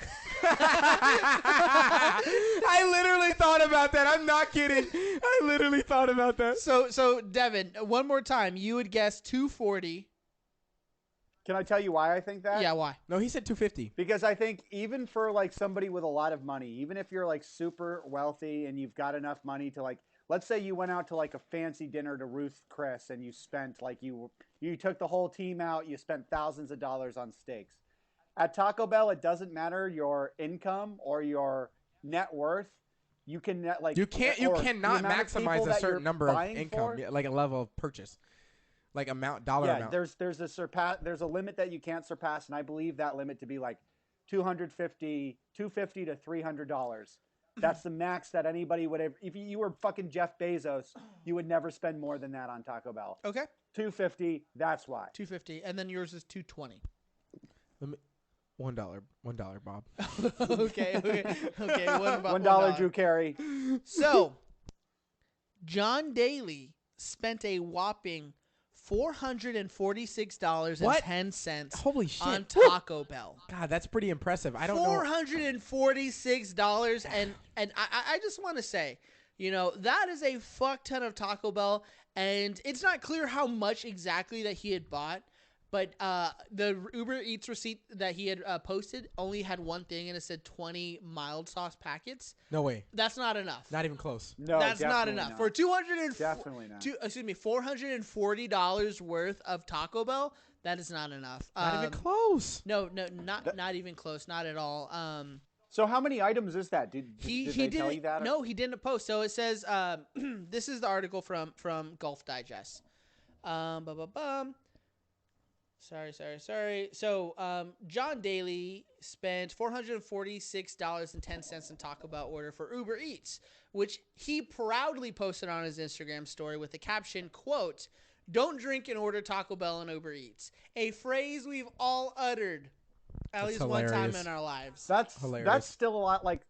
I literally thought about that. I'm not kidding. I literally thought about that. So Devin, one more time. You would guess 240. Can I tell you why I think that? Yeah, why? No, he said 250. Because I think even for like somebody with a lot of money, even if you're like super wealthy and you've got enough money to like, let's say you went out to like a fancy dinner to Ruth Chris and you spent like you took the whole team out, you spent thousands of dollars on steaks. At Taco Bell, it doesn't matter your income or your net worth. You can like You cannot maximize a certain number of income, like a level of purchase. Like dollar amount. There's a limit that you can't surpass, and I believe that limit to be like $250 to $300. That's the max that anybody would have. If you were fucking Jeff Bezos, you would never spend more than that on Taco Bell. Okay. $250. That's why. 250, and then yours is 220. $1, Bob. Okay. $1, Drew Carey. So, John Daly spent a whopping $446.10 Holy shit. on Taco Bell. God, that's pretty impressive. I don't know. $446, and I just want to say, that is a fuck ton of Taco Bell, and it's not clear how much exactly that he had bought. But the Uber Eats receipt that he had posted only had one thing, and it said 20 mild sauce packets. No way. That's not enough. Not even close. No, that's not enough. Not. For $440 worth of Taco Bell, that is not enough. Not even close. No, not even close. Not at all. So how many items is that? Did they tell you that? No, he didn't post. So it says, this is the article from Gulf Digest. Sorry. So, John Daly spent $446.10 in Taco Bell order for Uber Eats, which he proudly posted on his Instagram story with the caption, quote, "Don't drink and order Taco Bell and Uber Eats." A phrase we've all uttered at least one time in our lives. That's hilarious. That's still a lot. Like,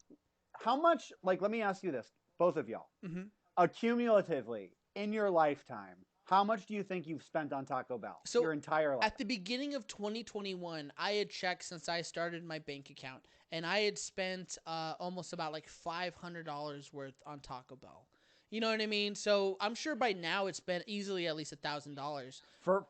how much, like, let me ask you this, both of y'all. Mm-hmm. Accumulatively, in your lifetime, how much do you think you've spent on Taco Bell your entire life? At the beginning of 2021, I had checked since I started my bank account, and I had spent almost about like $500 worth on Taco Bell. You know what I mean? So I'm sure by now it's been easily at least $1,000 for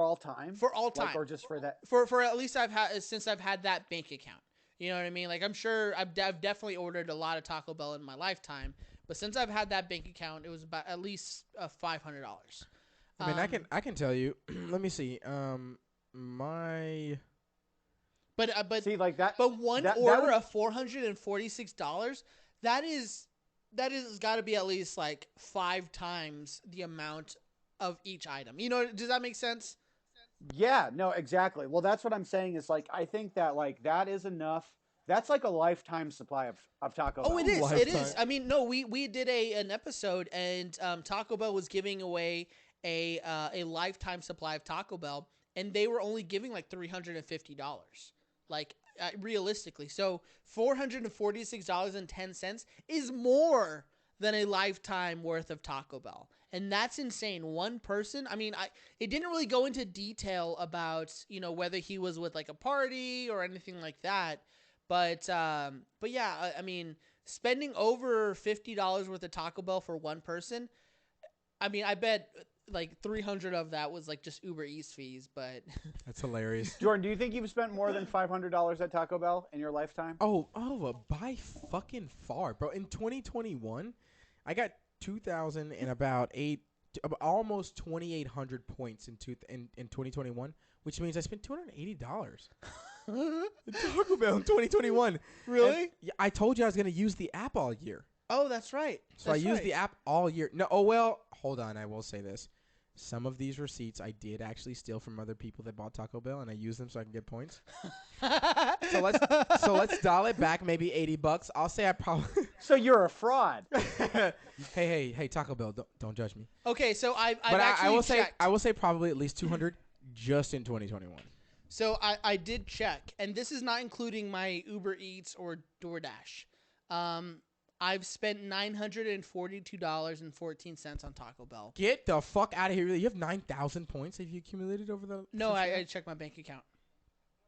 all time. For all time, like, or just for that? For at least since I've had that bank account. You know what I mean? Like, I'm sure I've definitely ordered a lot of Taco Bell in my lifetime. But since I've had that bank account, it was about at least $500. I mean, I can tell you. Let me see. But see, like that. But one order of $446. That is got to be at least like 5 times the amount of each item. Does that make sense? Yeah. No. Exactly. Well, that's what I'm saying. Is like I think that like that is enough. That's like a lifetime supply of Taco Bell. Oh, it is. Lifetime. It is. I mean, no, we did an episode, and Taco Bell was giving away a lifetime supply of Taco Bell, and they were only giving like $350, like realistically. So $446.10 is more than a lifetime worth of Taco Bell, and that's insane. One person. I mean, it didn't really go into detail about whether he was with like a party or anything like that. But yeah, I mean, spending over $50 worth of Taco Bell for one person, I mean, I bet like 300 of that was like just Uber Eats fees, but that's hilarious. Jordan, do you think you've spent more than $500 at Taco Bell in your lifetime? Oh, by fucking far, bro. In 2021, I got 2,000 and about almost 2,800 points in 2021, which means I spent $280. Taco Bell in 2021. Really? And I told you I was going to use the app all year. Oh, that's right. So I used the app all year. No, hold on. I will say this. Some of these receipts I did actually steal from other people that bought Taco Bell, and I used them so I can get points. So let's dial it back, maybe $80. I'll say I probably So you're a fraud. hey, Taco Bell, don't judge me. Okay, so I've But actually I will checked. I will say probably at least 200 just in 2021. So I did check, and this is not including my Uber Eats or DoorDash. I've spent $942.14 on Taco Bell. Get the fuck out of here! You have 9,000 points. Have you accumulated over the? No, I checked my bank account.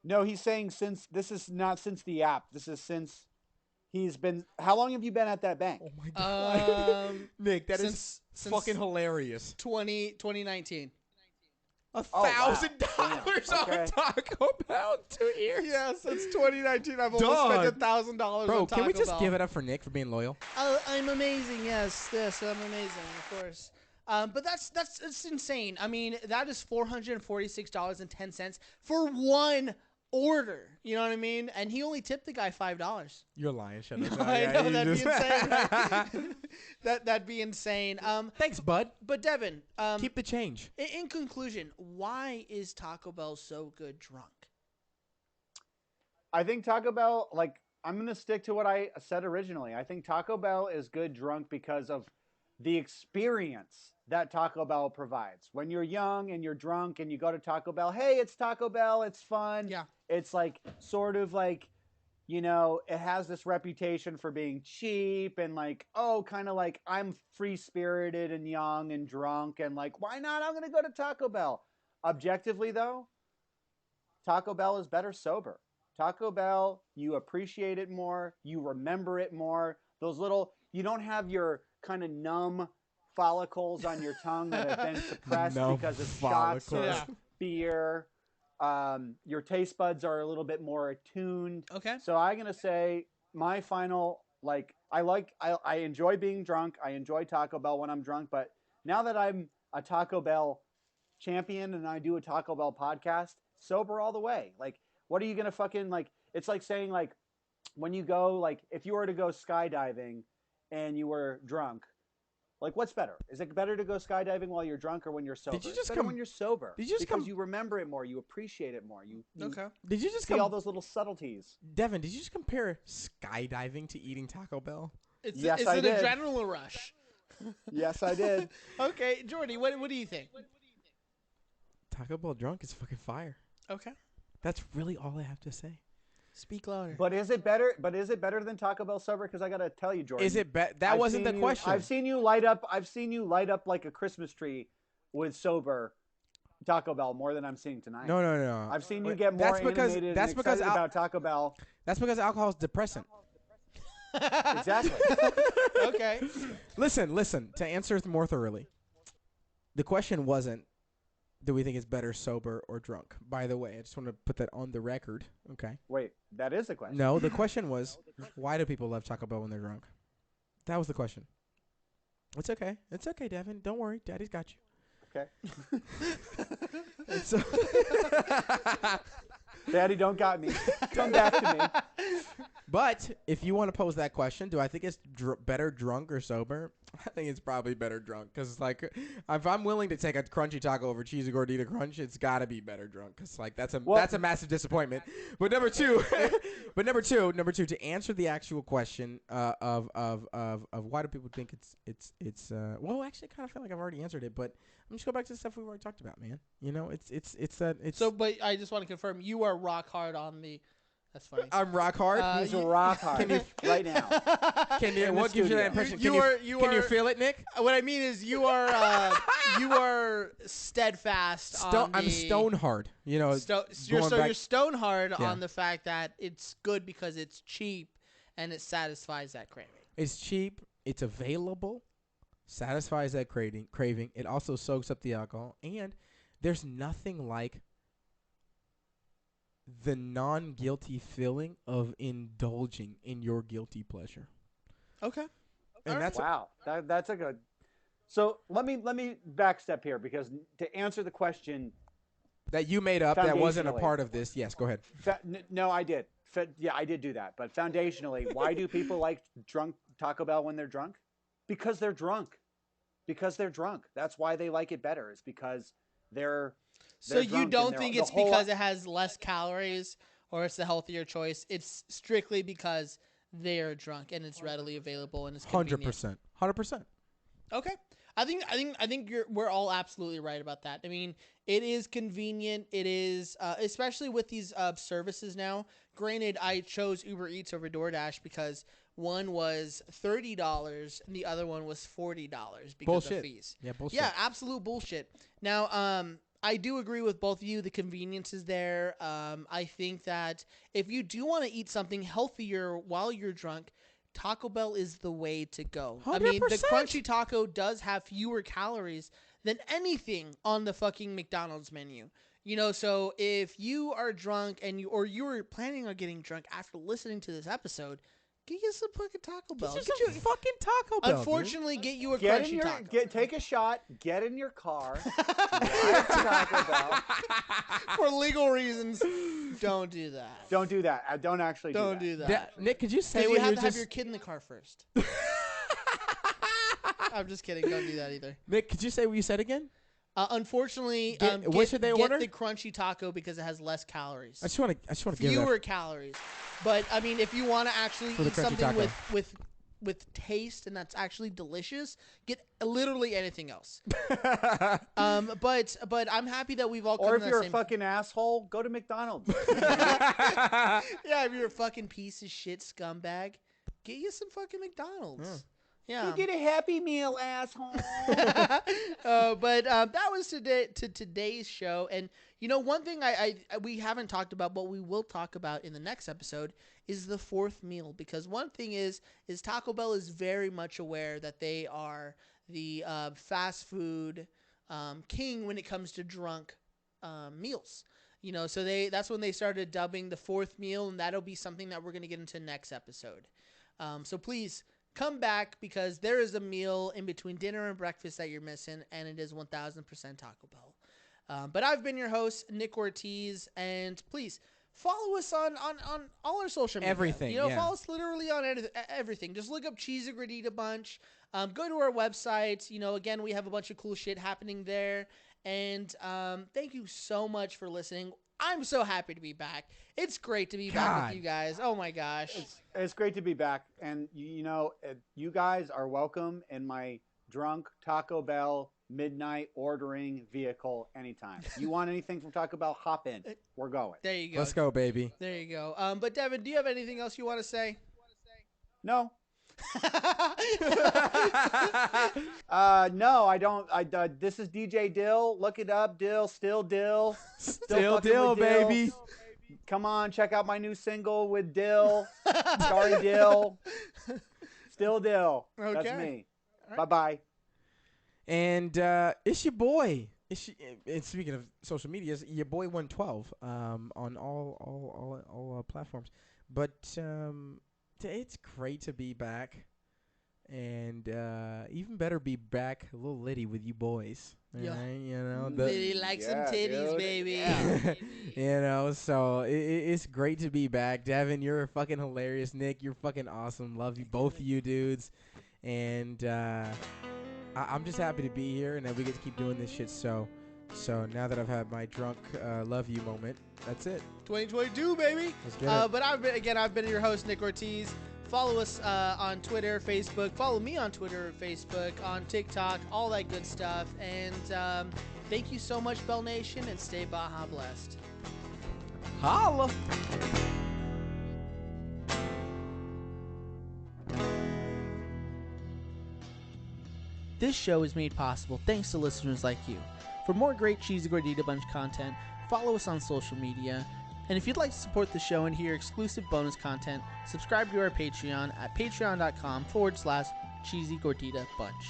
No, he's saying since this is not since the app. This is since he's been. How long have you been at that bank? Oh my god, Nick, that is since fucking hilarious. 2019. $1,000 on Taco Bell 2 years. Yeah, since 2019, I've only spent $1,000 on Taco Bell. Bro, can we just give it up for Nick for being loyal? I'm amazing. Yes, I'm amazing. Of course. But that's insane. I mean, that is $446.10 for one order. You know what I mean? And he only tipped the guy $5. You're lying. Shut up. I know, that'd be insane. Right? That'd be insane. Thanks, bud. But Devin, keep the change. In conclusion, why is Taco Bell so good drunk? I think Taco Bell, like, I'm going to stick to what I said originally. I think Taco Bell is good drunk because of the experience that Taco Bell provides. When you're young and you're drunk and you go to Taco Bell, hey, it's Taco Bell, it's fun. Yeah. It's like sort of like, you know, it has this reputation for being cheap and like, oh, kind of like I'm free-spirited and young and drunk and like, why not? I'm going to go to Taco Bell. Objectively, though, Taco Bell is better sober. Taco Bell, you appreciate it more. You remember it more. Those little, you don't have your kind of numb follicles on your tongue that have been suppressed because of shots or beer. Your taste buds are a little bit more attuned. Okay. So I'm going to say my final, like, I enjoy being drunk. I enjoy Taco Bell when I'm drunk. But now that I'm a Taco Bell champion and I do a Taco Bell podcast, sober all the way. Like, what are you going to fucking, like, it's like saying, like, when you go, like, if you were to go skydiving and you were drunk, like, what's better? Is it better to go skydiving while you're drunk or when you're sober? Did you just better when you're sober. Did you just because you remember it more, you appreciate it more. You Okay. Did you just see all those little subtleties? Devin, did you just compare skydiving to eating Taco Bell? It's I an did. adrenaline rush. Yes, I did. Okay, Jordy, what do you think? Taco Bell drunk is fucking fire. Okay. That's really all I have to say. Speak louder. But is it better? But is it better than Taco Bell sober? Because I gotta tell you, Jordan. Is it that wasn't the question. I've seen you light up like a Christmas tree with sober Taco Bell more than I'm seeing tonight. No. I've seen you get more animated and excited about Taco Bell. That's because alcohol is depressant. Exactly. Okay. Listen. To answer more thoroughly, the question wasn't, do we think it's better sober or drunk? By the way, I just want to put that on the record. Okay. Wait, that is the question. No, the question was, why do people love Taco Bell when they're drunk? That was the question. It's okay. It's okay, Devin. Don't worry. Daddy's got you. Okay. So Daddy, don't got me. Come back to me. But if you want to pose that question, do I think it's better drunk or sober? I think it's probably better drunk because, like, if I'm willing to take a crunchy taco over cheesy gordita crunch, it's got to be better drunk because, like, that's a massive disappointment. But number two, to answer the actual question of why do people think it's well, actually, I kind of feel like I've already answered it, but I'm just go back to the stuff we've already talked about, man. You know, it's that. So, but I just want to confirm you are rock hard on the. That's funny. I'm rock hard. He's rock hard right now. Can you? What gives you that impression? Can you feel it, Nick? What I mean is you are steadfast. I'm stone hard. You know, you're stone hard on the fact that it's good because it's cheap and it satisfies that craving. It's cheap. It's available. Satisfies that craving. It also soaks up the alcohol, and there's nothing like the non-guilty feeling of indulging in your guilty pleasure. Okay. And that's wow. That's a good. So let me backstep here because to answer the question that you made up that wasn't a part of this. Yes, go ahead. No, I did. Yeah, I did do that. But foundationally, why do people like drunk Taco Bell when they're drunk? Because they're drunk. Because they're drunk. That's why they like it better. It's because they're. So you don't think it's because it has less calories or it's the healthier choice? It's strictly because they are drunk, and it's readily available and it's convenient. 100%. Okay. I think we're all absolutely right about that. I mean, it is convenient. It is, especially with these services now. Granted, I chose Uber Eats over DoorDash because one was $30 and the other one was $40 because of fees. Yeah, bullshit. Yeah, absolute bullshit. Now, I do agree with both of you. The convenience is there. I think that if you do want to eat something healthier while you're drunk, Taco Bell is the way to go. 100%. I mean, the crunchy taco does have fewer calories than anything on the fucking McDonald's menu. You know, so if you are drunk and you were planning on getting drunk after listening to this episode, get you some fucking Taco Bell. Get you a fucking Taco Bell. Unfortunately, get you a crunchy taco. Take a shot, get in your car, drive to Taco Bell. For legal reasons, don't do that. Don't do that. I don't actually Don't do that. Nick, could you say Hey, we have to have your kid in the car first. I'm just kidding. Don't do that either. Nick, could you say what you said again? Unfortunately, what should they order? Get the crunchy taco because it has less calories. I just want to give fewer calories. But I mean, if you want to actually eat something with taste and that's actually delicious, get literally anything else. But I'm happy that we've all come to the same. Or if you're a fucking asshole, go to McDonald's. Yeah, if you're a fucking piece of shit scumbag, get you some fucking McDonald's. Yeah. You get a Happy Meal, asshole. But that was today's show. And, you know, one thing we haven't talked about, but we will talk about in the next episode is the fourth meal. Because one thing is Taco Bell is very much aware that they are the fast food king when it comes to drunk meals. You know, so that's when they started dubbing the fourth meal, and that'll be something that we're going to get into next episode. So please come back because there is a meal in between dinner and breakfast that you're missing, and it is 1,000% Taco Bell. But I've been your host, Nick Ortiz, and please follow us on all our social media. Everything, You know, follow us literally on everything. Just look up Cheesy Gordita Bunch. Go to our website. You know, again, we have a bunch of cool shit happening there. And thank you so much for listening. I'm so happy to be back. It's great to be back with you guys. Oh, my gosh. It's great to be back. And, you know, you guys are welcome in my drunk Taco Bell midnight ordering vehicle anytime. You want anything from Taco Bell, hop in. We're going. There you go. Let's go, baby. There you go. But, Devin, do you have anything else you want to say? No. No, I don't. This is DJ Dill. Look it up. Dill, still Dill. Still Dill, baby. Come on, check out my new single with Dill. Sorry, Dill. Still Dill. Okay. That's me. Right. Bye-bye. And it's your boy. And speaking of social medias, your boy 112 on all platforms. But it's great to be back, and even better be back a little litty with you boys. Yeah, right? You know, Liddy likes some titties, dude. baby. Yeah. You know, so it's great to be back. Devin, you're fucking hilarious. Nick, you're fucking awesome. Love you, both of you dudes. And I'm just happy to be here and that we get to keep doing this shit. So now that I've had my drunk love you moment, that's it. 2022, baby. Let's get it. But I've been your host, Nick Ortiz. Follow us on Twitter, Facebook. Follow me on Twitter, Facebook, on TikTok, all that good stuff. And thank you so much, Bell Nation, and stay Baja blessed. Holla. This show is made possible thanks to listeners like you. For more great Cheesy Gordita Bunch content, follow us on social media. And if you'd like to support the show and hear exclusive bonus content, subscribe to our Patreon at patreon.com/Cheesy Gordita Bunch.